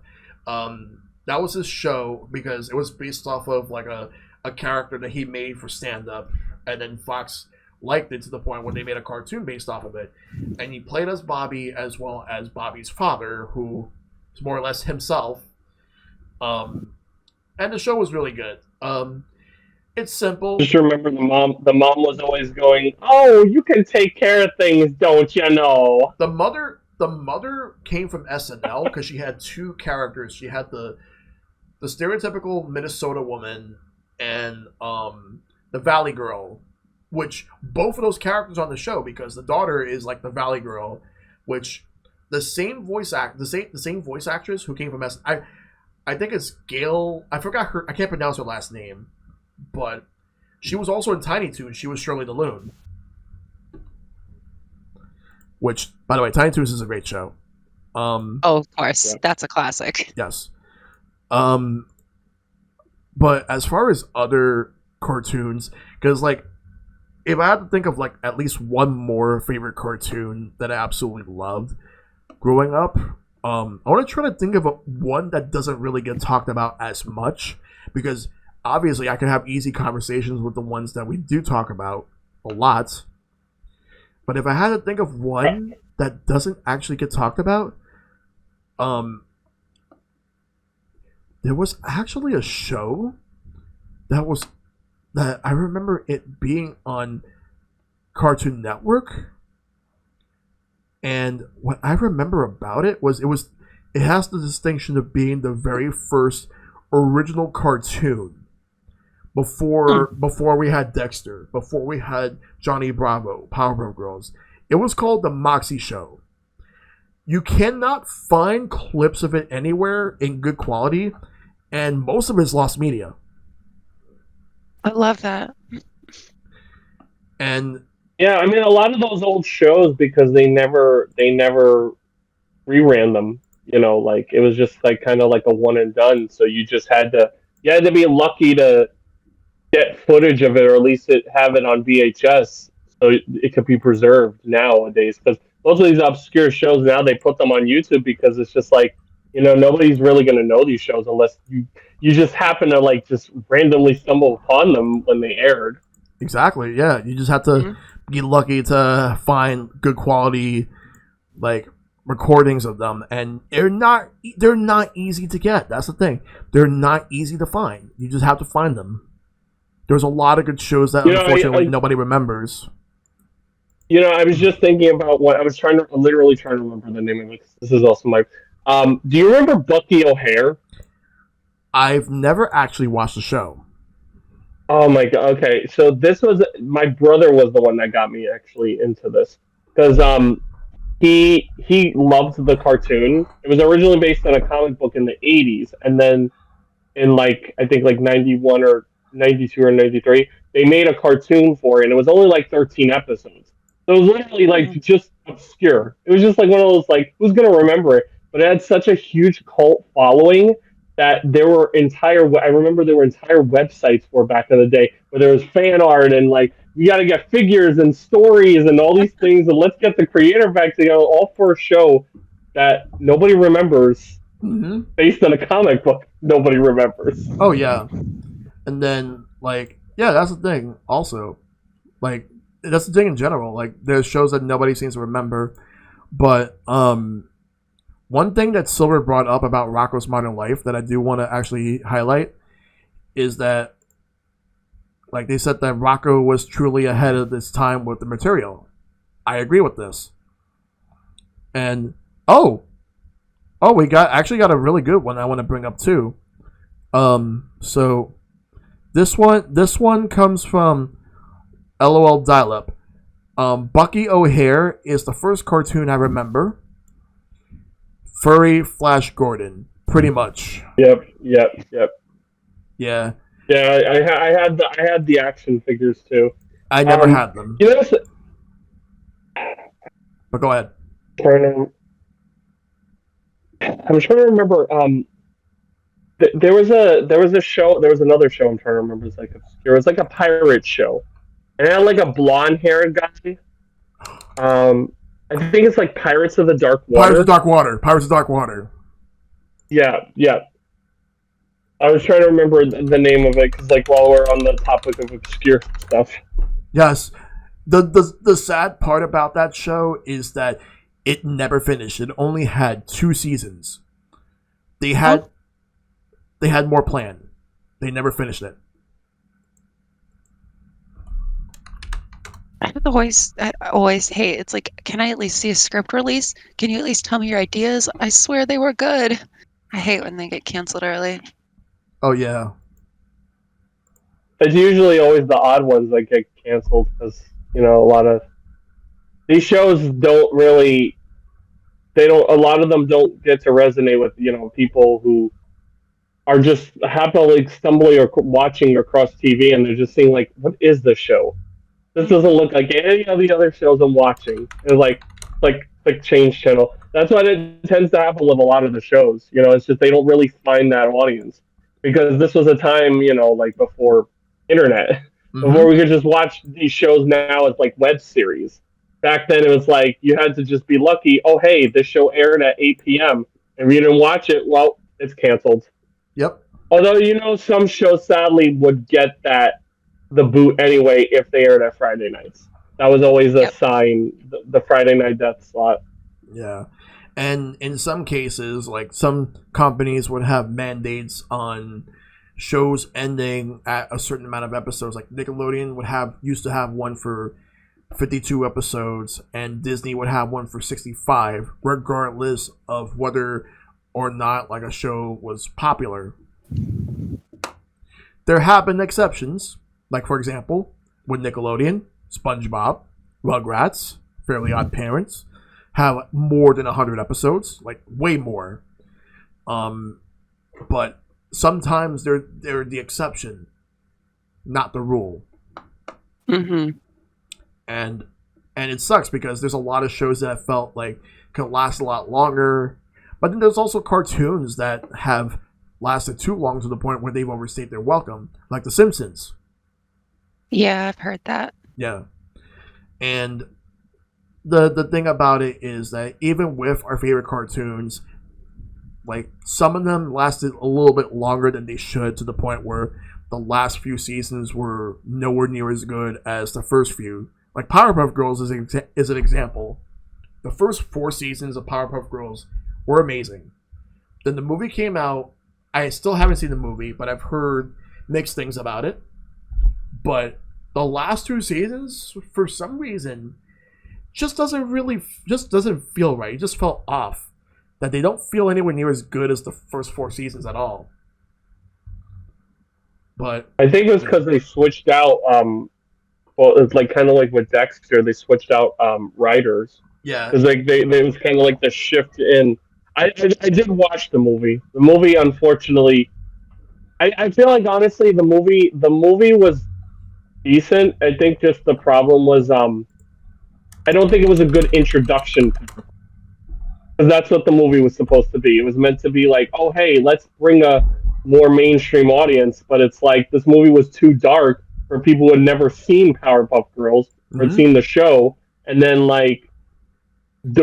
[SPEAKER 1] That was his show because it was based off of like a character that he made for stand-up, and then Fox liked it to the point where they made a cartoon based off of it, and he played as Bobby as well as Bobby's father, who is more or less himself. And the show was really good. It's simple.
[SPEAKER 4] Just remember the mom was always going, "Oh, you can take care of things, don't you know?"
[SPEAKER 1] The mother came from SNL because she had two characters. She had the stereotypical Minnesota woman and the Valley Girl, which both of those characters on the show, because the daughter is like the Valley Girl, which the same voice actress who came from SNL. I think it's Gail. I forgot her. I can't pronounce her last name, but she was also in Tiny Toons. She was Shirley the Loon. Which, by the way, Tiny Toons is a great show.
[SPEAKER 2] Oh, of course,
[SPEAKER 4] Yeah.
[SPEAKER 2] that's a classic.
[SPEAKER 1] Yes. But as far as other cartoons, because like, if I had to think of like at least one more favorite cartoon that I absolutely loved growing up, I want to try to think of one that doesn't really get talked about as much, because obviously I can have easy conversations with the ones that we do talk about a lot. But if I had to think of one that doesn't actually get talked about, there was actually a show that I remember it being on Cartoon Network, and what I remember about it has the distinction of being the very first original cartoon before we had Dexter, before we had Johnny Bravo, Powerpuff Girls. It was called the Moxie Show. You cannot find clips of it anywhere in good quality, and most of it is lost media.
[SPEAKER 2] I love that.
[SPEAKER 1] And
[SPEAKER 4] Yeah, I mean, a lot of those old shows, because they never reran them. You know, like it was just like kind of like a one and done. So you had to be lucky to get footage of it, or at least have it on VHS, so it could be preserved nowadays. Because most of these obscure shows now, they put them on YouTube because it's just like, you know, nobody's really going to know these shows unless you just happen to like just randomly stumble upon them when they aired.
[SPEAKER 1] exactly, yeah, you just have to be lucky to find good quality like recordings of them, and they're not easy to get. That's the thing. They're not easy to find. You just have to find them. There's a lot of good shows that unfortunately nobody remembers.
[SPEAKER 4] I was just thinking about what I was literally trying to remember the name of it. This is also my. Do you remember Bucky O'Hare?
[SPEAKER 1] I've never actually watched the show.
[SPEAKER 4] Oh my god. Okay, so this was my brother was the one that got me actually into this because he loved the cartoon. It was originally based on a comic book in the '80s, and then in like I think like '91 or '92 or '93, they made a cartoon for it, and it was only like 13 episodes. So it was literally like just obscure. It was just like one of those like who's gonna remember it? But it had such a huge cult following that there were I remember there were entire websites for back in the day where there was fan art and like you got to get figures and stories and all these things and let's get the creator back together all for a show that nobody remembers based on a comic book nobody remembers.
[SPEAKER 1] Oh yeah, and then like yeah, that's the thing. Also, like that's the thing in general. Like there's shows that nobody seems to remember, but one thing that Silver brought up about Rocko's Modern Life that I do want to actually highlight is that, like they said that Rocko was truly ahead of his time with the material. I agree with this. And we got a really good one I want to bring up too. So this one comes from LOL Dial-Up. Bucky O'Hare is the first cartoon I remember. Furry Flash Gordon, pretty much.
[SPEAKER 4] Yep.
[SPEAKER 1] Yeah.
[SPEAKER 4] Yeah, I had the action figures too.
[SPEAKER 1] I never had them. But go ahead.
[SPEAKER 4] I'm trying to remember. There was a show. There was another show. I'm trying to remember. It's like obscure. It was like a pirate show, and it had like a blonde-haired guy. I think it's like Pirates of the Dark Water.
[SPEAKER 1] Pirates of Dark Water.
[SPEAKER 4] Yeah. I was trying to remember the name of it because, like, while we're on the topic of obscure stuff.
[SPEAKER 1] Yes, the sad part about that show is that it never finished. It only had 2 seasons. They had more planned. They never finished it.
[SPEAKER 2] I always hate. It's like, can I at least see a script release? Can you at least tell me your ideas? I swear they were good. I hate when they get canceled early.
[SPEAKER 1] Oh yeah.
[SPEAKER 4] It's usually always the odd ones that get canceled because a lot of these shows don't really. A lot of them don't get to resonate with people who are just happily stumbling or watching across TV and they're just seeing like, what is this show? This doesn't look like any of the other shows I'm watching. It's like change channel. That's what it tends to happen with a lot of the shows. It's just they don't really find that audience because this was a time, like before internet, before we could just watch these shows now as like web series. Back then, it was like you had to just be lucky. Oh, hey, this show aired at 8 p.m. and if you didn't watch it, well, it's canceled.
[SPEAKER 1] Yep.
[SPEAKER 4] Although some shows sadly would get the boot anyway if they aired at Friday nights. That was always a sign, the Friday night death slot.
[SPEAKER 1] Yeah. And in some cases, like some companies would have mandates on shows ending at a certain amount of episodes. Like Nickelodeon used to have one for 52 episodes, and Disney would have one for 65, regardless of whether or not like a show was popular. There have been exceptions. Like, for example, with Nickelodeon, SpongeBob, Rugrats, Fairly Odd Parents have more than 100 episodes, like way more. But sometimes they're the exception, not the rule.
[SPEAKER 2] Mm-hmm.
[SPEAKER 1] And it sucks because there's a lot of shows that felt like could last a lot longer. But then there's also cartoons that have lasted too long to the point where they've overstayed their welcome, like The Simpsons.
[SPEAKER 2] Yeah, I've heard that.
[SPEAKER 1] Yeah. And the thing about it is that even with our favorite cartoons, like some of them lasted a little bit longer than they should to the point where the last few seasons were nowhere near as good as the first few. Like Powerpuff Girls is an example. The first 4 seasons of Powerpuff Girls were amazing. Then the movie came out. I still haven't seen the movie, but I've heard mixed things about it. But the last 2 seasons, for some reason, just doesn't feel right. It just felt off. That they don't feel anywhere near as good as the first 4 seasons at all. But
[SPEAKER 4] I think it was because they switched out. Well, it's like kind of like with Dexter, they switched out writers.
[SPEAKER 1] yeah,
[SPEAKER 4] Because like they it was kind of like the shift in. I did watch the movie. The movie, unfortunately, I feel like honestly the movie was decent. I think just the problem was I don't think it was a good introduction, because that's what the movie was supposed to be. It was meant to be like, oh hey, let's bring a more mainstream audience, but it's like this movie was too dark for people who had never seen Powerpuff Girls or had seen the show, and then like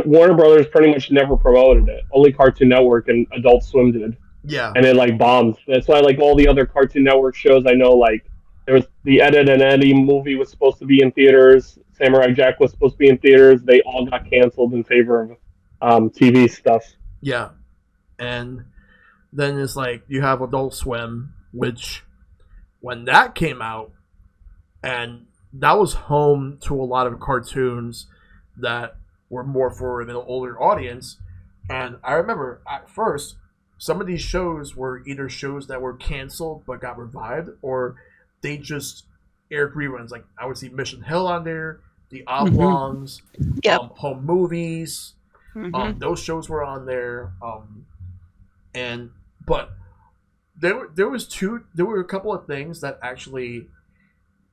[SPEAKER 4] Warner Brothers pretty much never promoted it. Only Cartoon Network and Adult Swim did,
[SPEAKER 1] yeah,
[SPEAKER 4] and it like bombed. That's why like all the other Cartoon Network shows I know, like there was the Ed and Eddie movie was supposed to be in theaters. Samurai Jack was supposed to be in theaters. They all got canceled in favor of TV stuff.
[SPEAKER 1] yeah. And then it's like you have Adult Swim, which when that came out, and that was home to a lot of cartoons that were more for an older audience. And I remember at first, some of these shows were either shows that were canceled but got revived, or they just aired reruns. Like I would see Mission Hill on there, The Oblongs,
[SPEAKER 2] Yep.
[SPEAKER 1] Home Movies.
[SPEAKER 2] Mhm.
[SPEAKER 1] Those shows were on there. But there were a couple of things that actually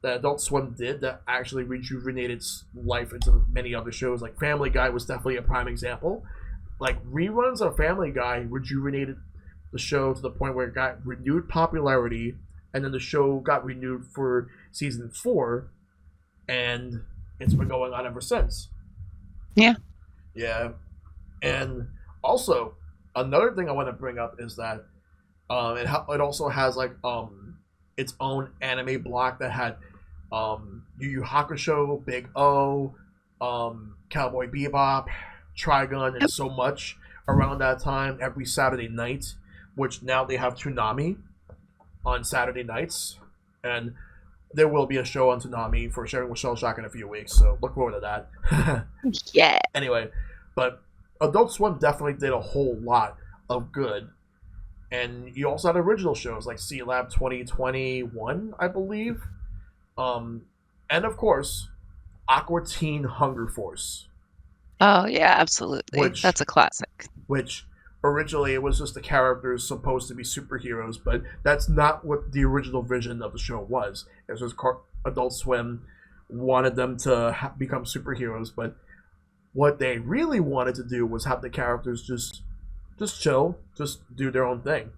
[SPEAKER 1] that Adult Swim did that actually rejuvenated life into many other shows. Like Family Guy was definitely a prime example. Like reruns of Family Guy rejuvenated the show to the point where it got renewed popularity, and then the show got renewed for season 4, and it's been going on ever since.
[SPEAKER 2] Yeah.
[SPEAKER 1] Yeah. And also, another thing I want to bring up is that it also has like its own anime block that had Yu Yu Hakusho, Big O, Cowboy Bebop, Trigun, and so much around that time every Saturday night, which now they have Toonami on Saturday nights, and there will be a show on Toonami for sharing with Shellshock in a few weeks, so look forward to that.
[SPEAKER 2] Yeah.
[SPEAKER 1] Anyway, but Adult Swim definitely did a whole lot of good. And you also had original shows like C Lab 2021, I believe. And of course, Aqua Teen Hunger Force.
[SPEAKER 2] Oh yeah, absolutely.
[SPEAKER 1] Which-
[SPEAKER 2] That's a classic.
[SPEAKER 1] Which originally it was just the characters supposed to be superheroes, but that's not what the original vision of the show was. It was just Adult Swim wanted them to become superheroes, but what they really wanted to do was have the characters just chill, just do their own thing,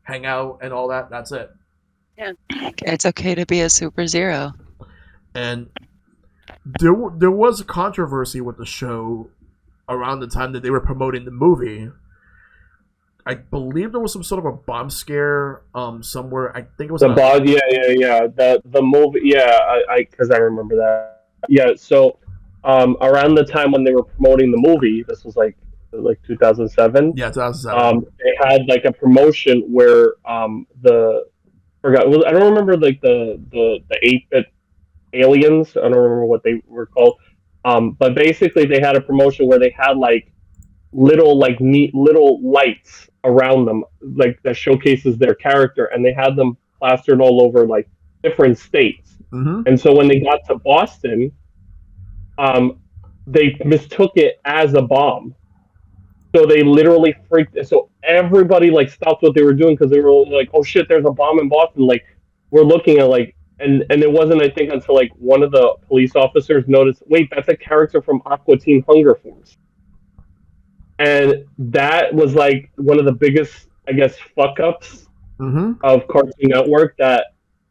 [SPEAKER 1] hang out and all that. That's it.
[SPEAKER 2] Yeah. It's okay to be a super zero.
[SPEAKER 1] And there was a controversy with the show around the time that they were promoting the movie. I believe there was some sort of a bomb scare somewhere. I think it was
[SPEAKER 4] The bomb, yeah. The movie, yeah, I because I remember that. Yeah, so around the time when they were promoting the movie, this was like 2007.
[SPEAKER 1] Yeah, 2007.
[SPEAKER 4] They had like a promotion where I don't remember like the 8-bit aliens. I don't remember what they were called. But basically they had a promotion where they had like little like neat little lights around them, like that showcases their character, and they had them plastered all over like different states.
[SPEAKER 1] Mm-hmm.
[SPEAKER 4] And so when they got to Boston, they mistook it as a bomb. So they literally freaked. So everybody like stopped what they were doing because they were like, "Oh shit, there's a bomb in Boston!" Like we're looking at like, and it wasn't, I think, until like one of the police officers noticed, "Wait, that's a character from Aqua Teen Hunger Force," and that was like one of the biggest, I guess, fuck ups of Cartoon Network. That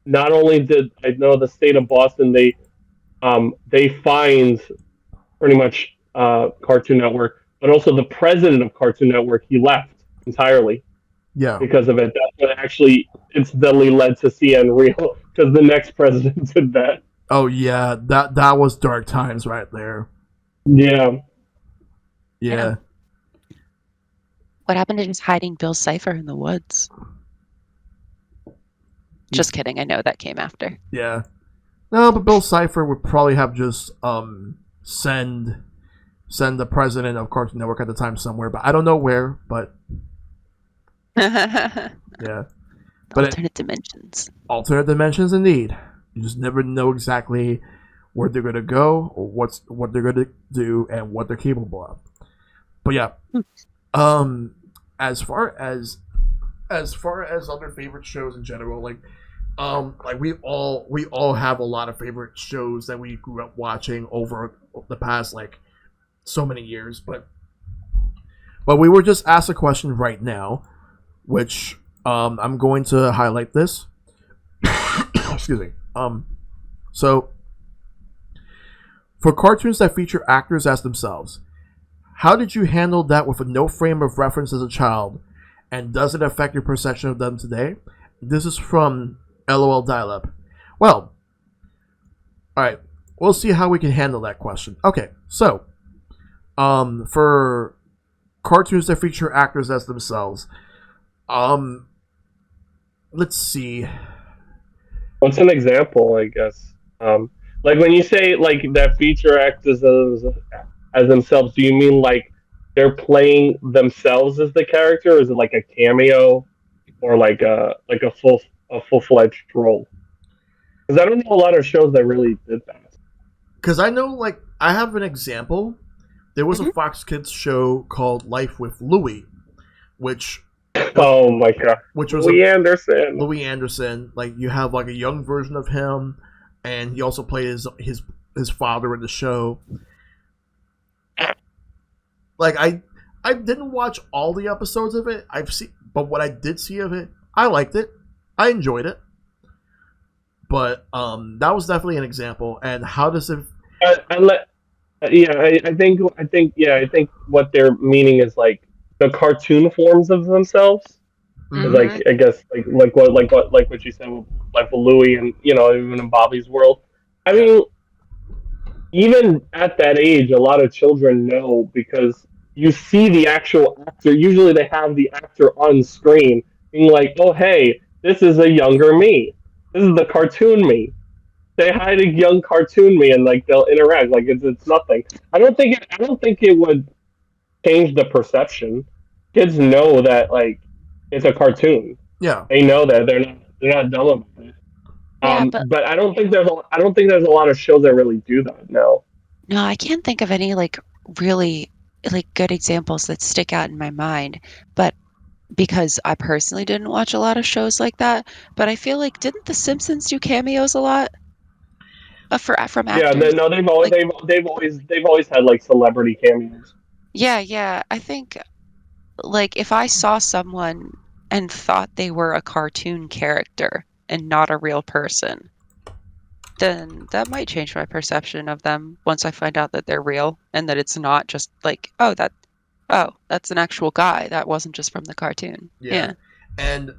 [SPEAKER 4] not only did I know the state of Boston, they fined pretty much Cartoon Network. But also the president of Cartoon Network, he left entirely.
[SPEAKER 1] Yeah.
[SPEAKER 4] Because of it. That's what actually incidentally led to CN Real, because the next president did that.
[SPEAKER 1] Oh yeah, that was dark times right there.
[SPEAKER 4] Yeah.
[SPEAKER 1] Yeah.
[SPEAKER 2] What happened to just hiding Bill Cipher in the woods? Just kidding. I know that came after.
[SPEAKER 1] Yeah. No, but Bill Cipher would probably have just send the president of Cartoon Network at the time somewhere, but I don't know where. But yeah, but
[SPEAKER 2] Alternate dimensions.
[SPEAKER 1] Alternate dimensions, indeed. You just never know exactly where they're gonna go or what they're gonna do and what they're capable of. But yeah, as far as other favorite shows in general, like we all have a lot of favorite shows that we grew up watching over the past like so many years. But we were just asked a question right now, which I'm going to highlight this. Excuse me. So for cartoons that feature actors as themselves, how did you handle that with no frame of reference as a child, and does it affect your perception of them today? This is from LOL Dial-Up. Well, alright, we'll see how we can handle that question. Okay, so, for cartoons that feature actors as themselves, let's see.
[SPEAKER 4] What's an example, I guess? Like when you say like that feature actors as themselves, do you mean like they're playing themselves as the character, or is it like a cameo, or like a full-fledged role? Because I don't know a lot of shows that really did that.
[SPEAKER 1] Because I know, like, I have an example. There was a Fox Kids show called Life with Louie, which
[SPEAKER 4] oh my god,
[SPEAKER 1] which was
[SPEAKER 4] Louie Anderson.
[SPEAKER 1] Louie Anderson, like you have like a young version of him, and he also played his father in the show. Like I didn't watch all the episodes of it. But what I did see of it, I liked it. I enjoyed it. But that was definitely an example. And how does it?
[SPEAKER 4] I think what they're meaning is like the cartoon forms of themselves. Mm-hmm. Like I guess like what you said, like with Louie and even in Bobby's world. I mean, even at that age, a lot of children know because you see the actual actor. Usually, they have the actor on screen, being like, "Oh, hey, this is a younger me. This is the cartoon me. Say hi to young cartoon me," and like they'll interact. Like it's nothing. I don't think it would change the perception. Kids know that like it's a cartoon.
[SPEAKER 1] Yeah,
[SPEAKER 4] they know that they're not dumb about it. But I don't think there's a lot of shows that really do that now.
[SPEAKER 2] No, I can't think of any like really like good examples that stick out in my mind. But because I personally didn't watch a lot of shows like that, but I feel like didn't The Simpsons do cameos a lot? From actors?
[SPEAKER 4] Yeah, no, they've always had like celebrity cameos.
[SPEAKER 2] Yeah. I think like if I saw someone and thought they were a cartoon character and not a real person, then that might change my perception of them once I find out that they're real and that it's not just like, that's an actual guy. That wasn't just from the cartoon. Yeah.
[SPEAKER 1] And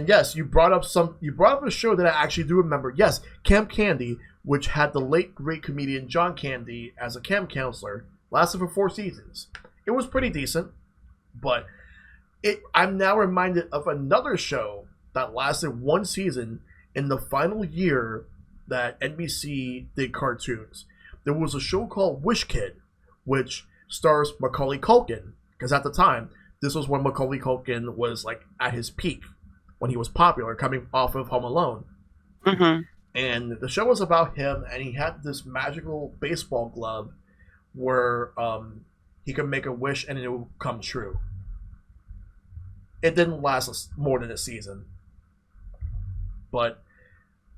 [SPEAKER 1] yes, you brought up a show that I actually do remember. Yes, Camp Candy, which had the late great comedian John Candy as a camp counselor, lasted for 4 seasons. It was pretty decent, but I'm now reminded of another show that lasted 1 season in the final year that NBC did cartoons. There was a show called Wish Kid, which stars Macaulay Culkin, because at the time, this was when Macaulay Culkin was like at his peak, when he was popular, coming off of Home Alone.
[SPEAKER 2] Mm-hmm.
[SPEAKER 1] And the show was about him, and he had this magical baseball glove where he could make a wish and it would come true. It didn't last more than a season. But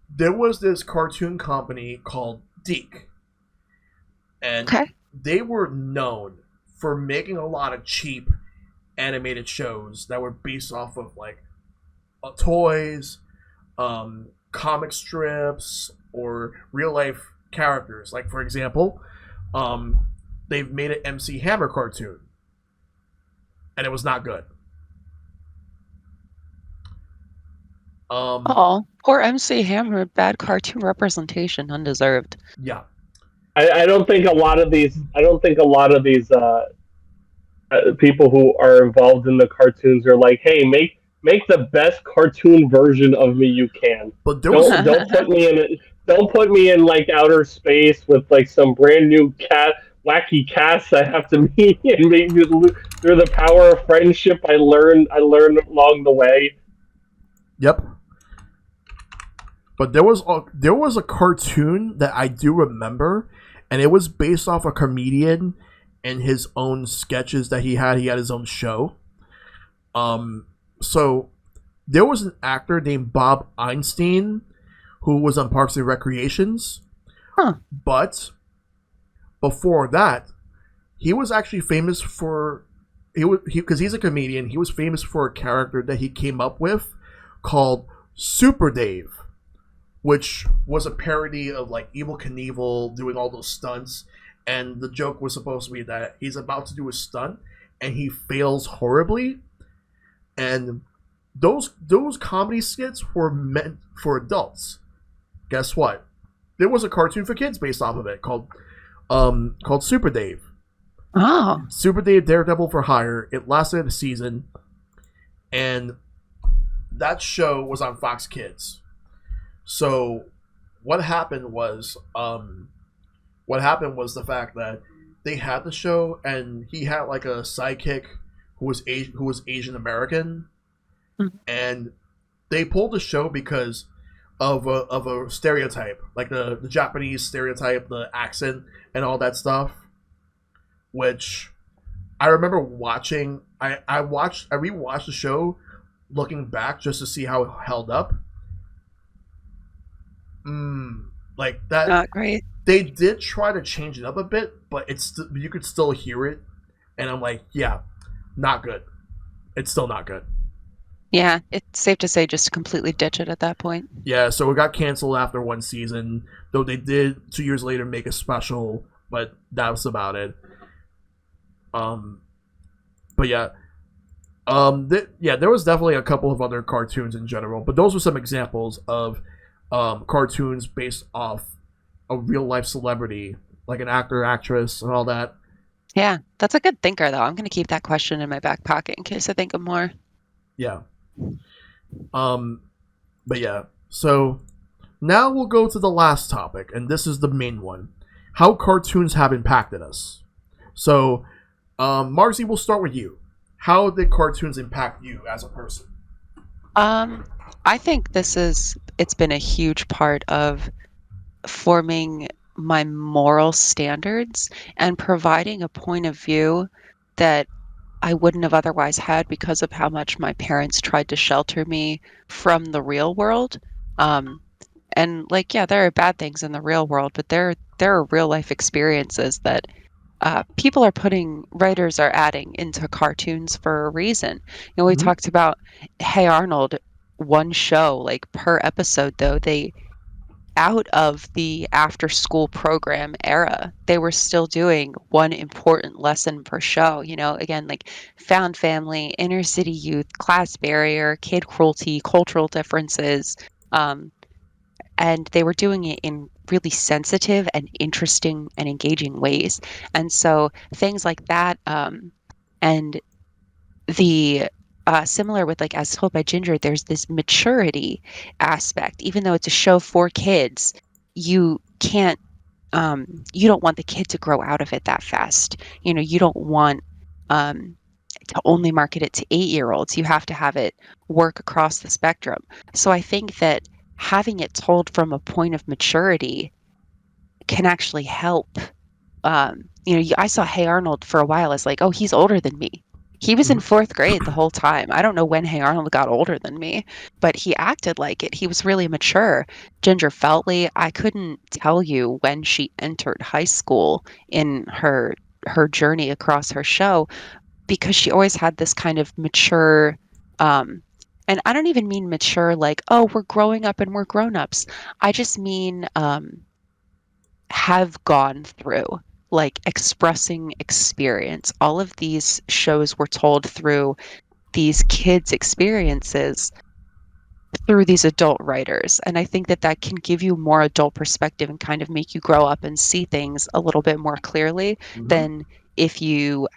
[SPEAKER 1] there was this cartoon company called Deke. And they were known for making a lot of cheap animated shows that were based off of like toys, comic strips, or real life characters. Like for example, they've made an MC Hammer cartoon, and it was not good.
[SPEAKER 2] Poor MC Hammer, bad cartoon representation, undeserved.
[SPEAKER 1] Yeah,
[SPEAKER 4] I don't think a lot of these people who are involved in the cartoons are like, hey, make the best cartoon version of me you can.
[SPEAKER 1] But
[SPEAKER 4] don't put me in it. don't put me in like outer space with like some brand new wacky cast I have to meet and maybe through the power of friendship I learned along the way.
[SPEAKER 1] Yep. But there was a cartoon that I do remember, and it was based off a comedian and his own sketches that he had. He had his own show. So there was an actor named Bob Einstein who was on Parks and Recreations.
[SPEAKER 2] Huh.
[SPEAKER 1] But before that, he was actually famous for because he's a comedian. He was famous for a character that he came up with called Super Dave, which was a parody of like Evel Knievel doing all those stunts. And the joke was supposed to be that he's about to do a stunt and he fails horribly. And those comedy skits were meant for adults. Guess what? There was a cartoon for kids based off of it called Super Dave.
[SPEAKER 2] Oh.
[SPEAKER 1] Super Dave Daredevil for Hire. It lasted a season, and that show was on Fox Kids. So what happened was the fact that they had the show, and he had like a sidekick who was Asian American, and they pulled the show because of a stereotype, like the Japanese stereotype, the accent, and all that stuff. Which I remember watching. I rewatched the show, looking back just to see how it held up. Like that.
[SPEAKER 2] Not great.
[SPEAKER 1] They did try to change it up a bit, but you could still hear it, and I'm like, yeah, not good. It's still not good.
[SPEAKER 2] Yeah, it's safe to say just completely ditch it at that point.
[SPEAKER 1] Yeah, so it got canceled after one season, though they did 2 years later make a special, but that was about it. But yeah, there was definitely a couple of other cartoons in general, but those were some examples of cartoons based off a real life celebrity, like an actor, actress, and all that.
[SPEAKER 2] Yeah, that's a good thinker, though. I'm going to keep that question in my back pocket in case I think of more.
[SPEAKER 1] Yeah. But yeah, so now we'll go to the last topic, and this is the main one: how cartoons have impacted us. So, Marsy, we'll start with you. How did cartoons impact you as a person?
[SPEAKER 2] I think it's been a huge part of forming my moral standards and providing a point of view that I wouldn't have otherwise had because of how much my parents tried to shelter me from the real world. And like, yeah, there are bad things in the real world, but there are real life experiences that writers are adding into cartoons for a reason. We talked about Hey Arnold, one show, like per episode, though, out of the after school program era, they were still doing one important lesson per show. Again, like found family, inner city youth, class barrier, kid cruelty, cultural differences. And they were doing it in really sensitive and interesting and engaging ways. And so things like that, and the similar with like As Told by Ginger, there's this maturity aspect. Even though it's a show for kids, you can't you don't want the kid to grow out of it that fast. You don't want to only market it to 8-year-olds. You have to have it work across the spectrum. So I think that having it told from a point of maturity can actually help. I saw Hey Arnold for a while as like, oh, he's older than me. He was in 4th grade the whole time. I don't know when Hey Arnold got older than me, but he acted like it. He was really mature. Ginger Feltley, I couldn't tell you when she entered high school in her journey across her show, because she always had this kind of mature, and I don't even mean mature like, oh, we're growing up and we're grown-ups. I just mean have gone through, like expressing experience. All of these shows were told through these kids' experiences through these adult writers. And I think that can give you more adult perspective and kind of make you grow up and see things a little bit more clearly than if you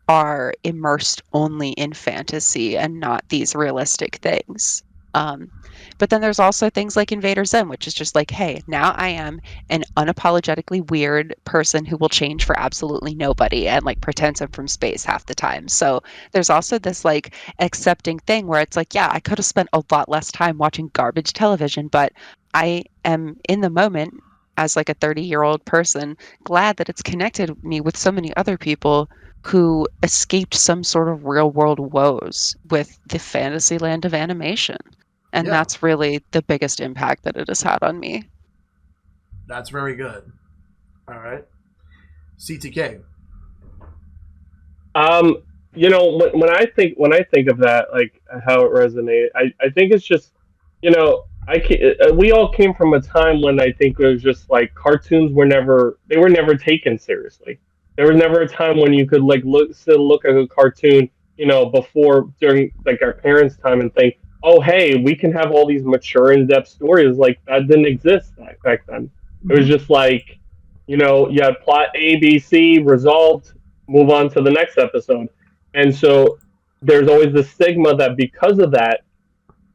[SPEAKER 2] are immersed only in fantasy and not these realistic things. But then there's also things like Invader Zim, which is just like, hey, now I am an unapologetically weird person who will change for absolutely nobody and like pretends I'm from space half the time. So there's also this like accepting thing where it's like, yeah, I could have spent a lot less time watching garbage television, but I am in the moment as like a 30-year-old person glad that it's connected me with so many other people who escaped some sort of real world woes with the fantasy land of animation. And
[SPEAKER 1] Yeah.
[SPEAKER 2] that's really the biggest impact that it has had on me.
[SPEAKER 1] That's very good. All right. CTK.
[SPEAKER 4] When I think of that, like how it resonated, I think it's just, we all came from a time when I think it was just like cartoons were never taken seriously. There was never a time when you could like look at a cartoon, before during like our parents' time and think, oh hey, we can have all these mature in depth stories like that didn't exist back then. It was just like, you had plot A, B, C resolved, move on to the next episode. And so there's always the stigma that because of that,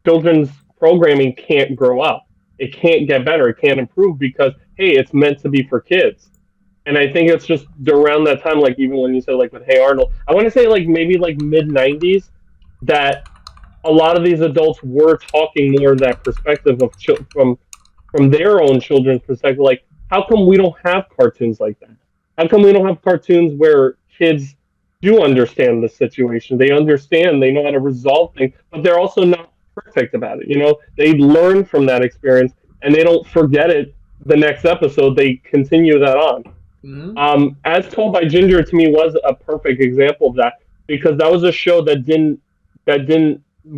[SPEAKER 4] children's programming can't grow up. It can't get better. It can't improve because, hey, it's meant to be for kids. And I think it's just around that time, like even when you said like with Hey Arnold, I want to say like maybe like mid 90s, that a lot of these adults were talking more in that perspective of from their own children's perspective. Like, how come we don't have cartoons like that? How come we don't have cartoons where kids do understand the situation? They understand, they know how to resolve things, but they're also not perfect about it. They learn from that experience and they don't forget it the next episode. They continue that on. As Told by Ginger to me was a perfect example of that because that was a show that didn't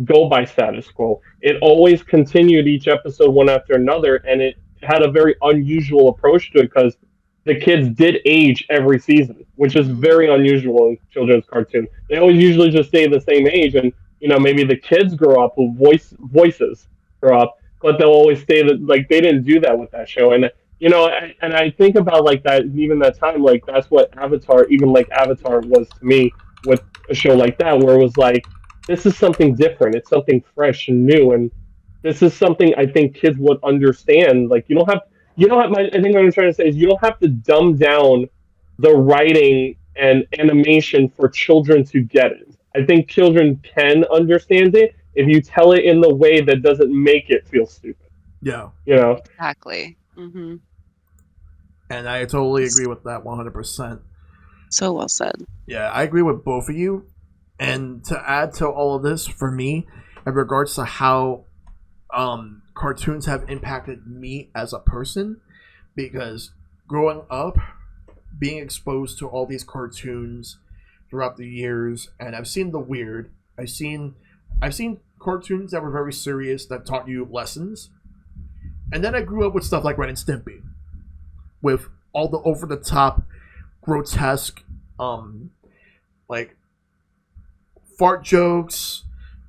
[SPEAKER 4] go by status quo. It always continued each episode one after another, and it had a very unusual approach to it because the kids did age every season, which is very unusual in children's cartoon. They always usually just stay the same age, and maybe the kids grow up who voices grow up, but they'll always stay like they didn't do that with that show. And and I think about like that even that time, like that's what Avatar, even like Avatar was to me with a show like that, where it was like this is something different, it's something fresh and new, and this is something I think kids would understand. Like I think what I'm trying to say is you don't have to dumb down the writing and animation for children to get it. I think children can understand it if you tell it in the way that doesn't make it feel stupid.
[SPEAKER 1] Yeah.
[SPEAKER 2] Exactly. Mm-hmm.
[SPEAKER 1] And I totally agree with that 100%.
[SPEAKER 2] So well said.
[SPEAKER 1] Yeah, I agree with both of you. And to add to all of this, for me, in regards to how cartoons have impacted me as a person, because growing up, being exposed to all these cartoons throughout the years, and I've seen the weird. I've seen cartoons that were very serious that taught you lessons, and then I grew up with stuff like Ren and Stimpy, with all the over the top, grotesque, like fart jokes,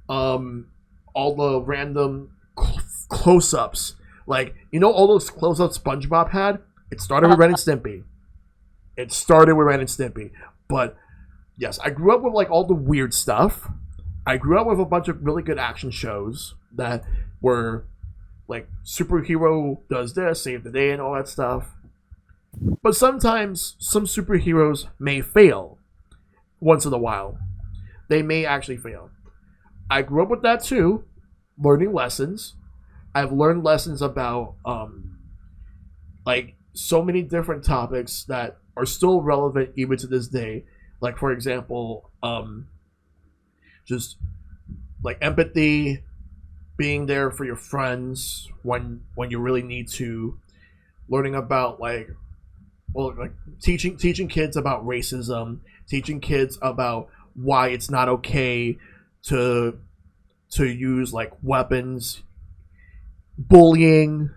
[SPEAKER 1] all the random close ups. Like, all those close ups SpongeBob had? It started with Ren and Stimpy. But yes, I grew up with like all the weird stuff. I grew up with a bunch of really good action shows that were like superhero does this, save the day, and all that stuff. But sometimes some superheroes may fail once in a while. They may actually fail. I grew up with that too, learning lessons. I've learned lessons about like so many different topics that are still relevant even to this day. Like, for example, just like empathy, being there for your friends when you really need to, learning about like teaching kids about racism, teaching kids about why it's not okay to use like weapons, bullying,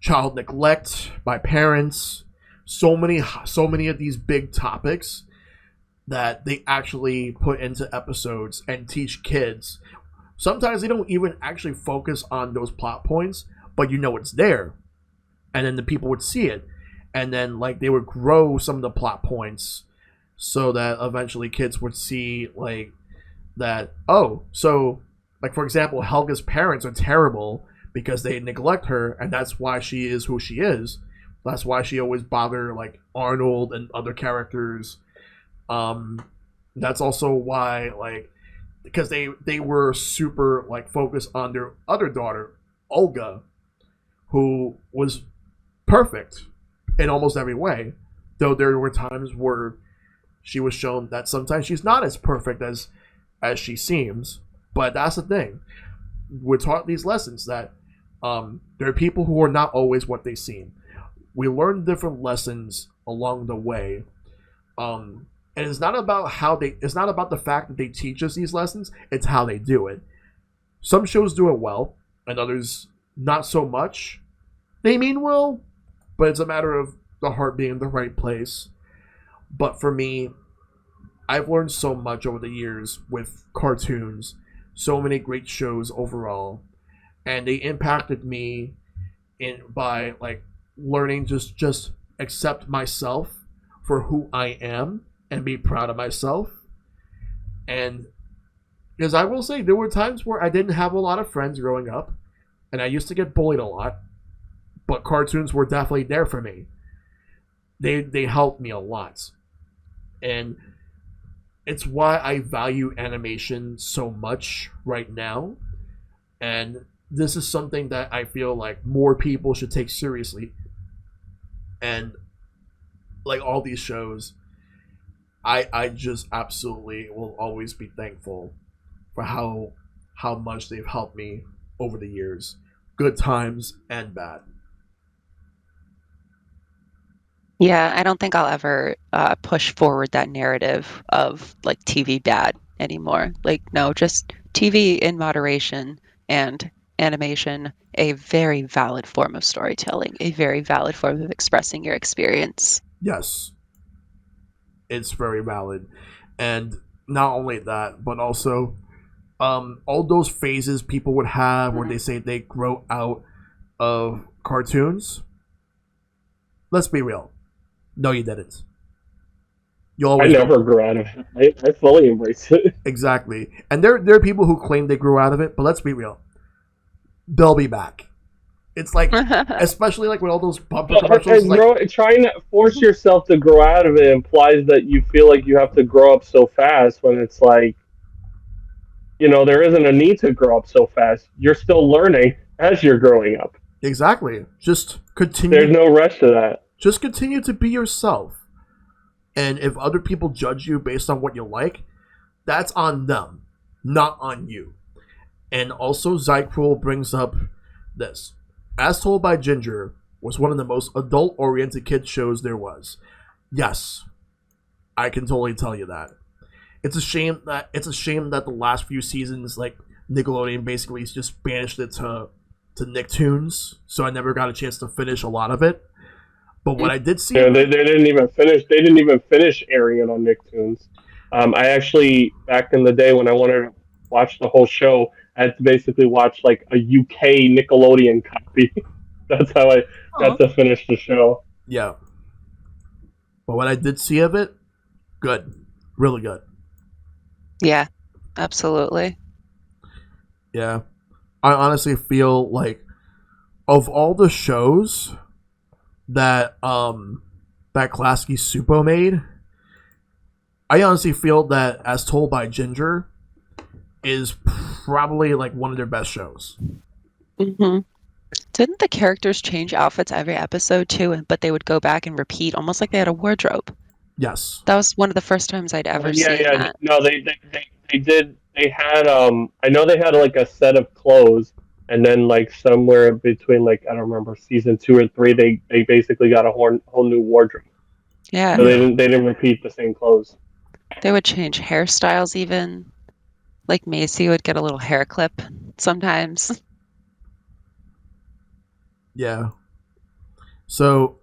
[SPEAKER 1] child neglect by parents, so many of these big topics that they actually put into episodes and teach kids. Sometimes they don't even actually focus on those plot points, but it's there, and then the people would see it, and then like they would grow some of the plot points so that eventually kids would see like that, oh, so like for example, Helga's parents are terrible because they neglect her, and that's why she is who she is. That's why she always bother like Arnold and other characters. That's also why like because they were super like focused on their other daughter, Olga, who was perfect in almost every way. Though there were times where she was shown that sometimes she's not as perfect as she seems. But that's the thing. We're taught these lessons that there are people who are not always what they seem. We learn different lessons along the way. And it's not about it's not about the fact that they teach us these lessons, it's how they do it. Some shows do it well, and others not so much. They mean well, but it's a matter of the heart being in the right place. But for me, I've learned so much over the years with cartoons, so many great shows overall, and they impacted me by like learning just accept myself for who I am and be proud of myself. And because I will say there were times where I didn't have a lot of friends growing up, and I used to get bullied a lot, but cartoons were definitely there for me. They helped me a lot. And it's why I value animation so much right now. And this is something that I feel like more people should take seriously. And like all these shows, I just absolutely will always be thankful for how much they've helped me over the years. Good times and bad.
[SPEAKER 2] Yeah, I don't think I'll ever push forward that narrative of like TV bad anymore. Like, no, just TV in moderation and animation, a very valid form of storytelling, a very valid form of expressing your experience.
[SPEAKER 1] Yes. It's very valid. And not only that, but also all those phases people would have where they say they grow out of cartoons. Let's be real. No, you didn't. You always
[SPEAKER 4] I never grew out of it. I fully embrace it.
[SPEAKER 1] Exactly. And there are people who claim they grew out of it, but let's be real. They'll be back. It's like, especially like with all those bumper commercials.
[SPEAKER 4] Trying to force yourself to grow out of it implies that you feel like you have to grow up so fast when it's like, there isn't a need to grow up so fast. You're still learning as you're growing up.
[SPEAKER 1] Exactly. Just continue.
[SPEAKER 4] There's no rush to that.
[SPEAKER 1] Just continue to be yourself. And if other people judge you based on what you like, that's on them, not on you. And also, Zycrul brings up this. As Told by Ginger was one of the most adult-oriented kids shows there was. Yes, I can totally tell you that. It's a shame that the last few seasons, like Nickelodeon, basically just banished it to Nicktoons, so I never got a chance to finish a lot of it. But what I did see,
[SPEAKER 4] they didn't even finish. They didn't even finish airing it on Nicktoons. I actually, back in the day when I wanted to watch the whole show, I had to basically watch like a UK Nickelodeon copy. That's how I got to finish the show.
[SPEAKER 1] Yeah. But what I did see of it, good, really good.
[SPEAKER 2] Yeah, absolutely.
[SPEAKER 1] Yeah, I honestly feel like of all the shows that Klasky Supo made, I honestly feel that As Told by Ginger is probably like one of their best shows.
[SPEAKER 2] Mm-hmm. Didn't the characters change outfits every episode too? But they would go back and repeat, almost like they had a wardrobe.
[SPEAKER 1] Yes,
[SPEAKER 2] that was one of the first times I'd ever seen that.
[SPEAKER 4] No, they did. They had I know they had like a set of clothes, and then like somewhere between like I don't remember season 2 or 3, they basically got a whole new wardrobe.
[SPEAKER 2] Yeah,
[SPEAKER 4] so they didn't repeat the same clothes.
[SPEAKER 2] They would change hairstyles even. Like Macy would get a little hair clip sometimes.
[SPEAKER 1] Yeah. So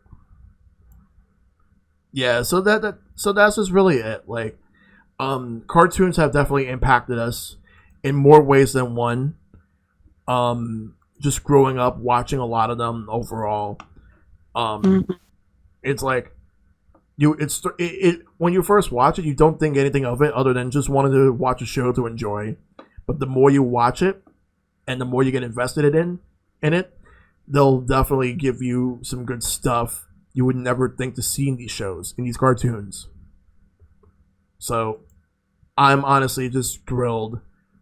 [SPEAKER 1] that's just really it. Like, cartoons have definitely impacted us in more ways than one. Just growing up, watching a lot of them overall. It's like when you first watch it, you don't think anything of it other than just wanted to watch a show to enjoy. but the more you watch it and the more you get invested in it, they'll definitely give you some good stuff you would never think to see in these shows, in these cartoons. So I'm honestly just thrilled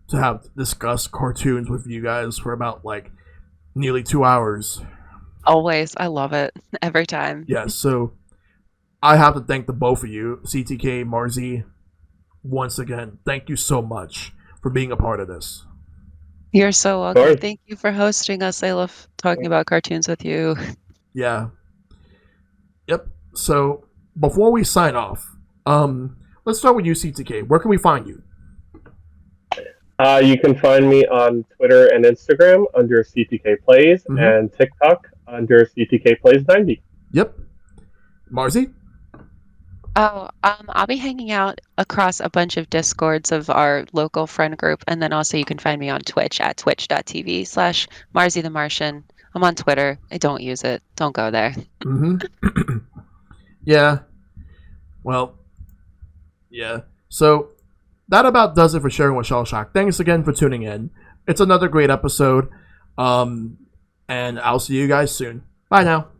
[SPEAKER 1] to have discussed cartoons with you guys for about like nearly 2 hours.
[SPEAKER 2] Always. I love it. Every time.
[SPEAKER 1] Yeah, so I have to thank the both of you, CTK, Marsy, once again. Thank you so much for being a part of this.
[SPEAKER 2] You're so welcome.
[SPEAKER 4] Sorry.
[SPEAKER 2] Thank you for hosting us. I love talking about cartoons with you.
[SPEAKER 1] Yeah. Yep. So before we sign off, let's start with you, CTK. Where can we find you?
[SPEAKER 4] You can find me on Twitter and Instagram under CTK Plays and TikTok under CTK Plays 90.
[SPEAKER 1] Yep. Marsy?
[SPEAKER 2] Oh, I'll be hanging out across a bunch of Discords of our local friend group, and then also you can find me on Twitch at twitch.tv/MarsyTheMartian. I'm on Twitter. I don't use it. Don't go there.
[SPEAKER 1] Yeah. Well, yeah. So that about does it for sharing with Shellshock. Thanks again for tuning in. It's another great episode. And I'll see you guys soon. Bye now.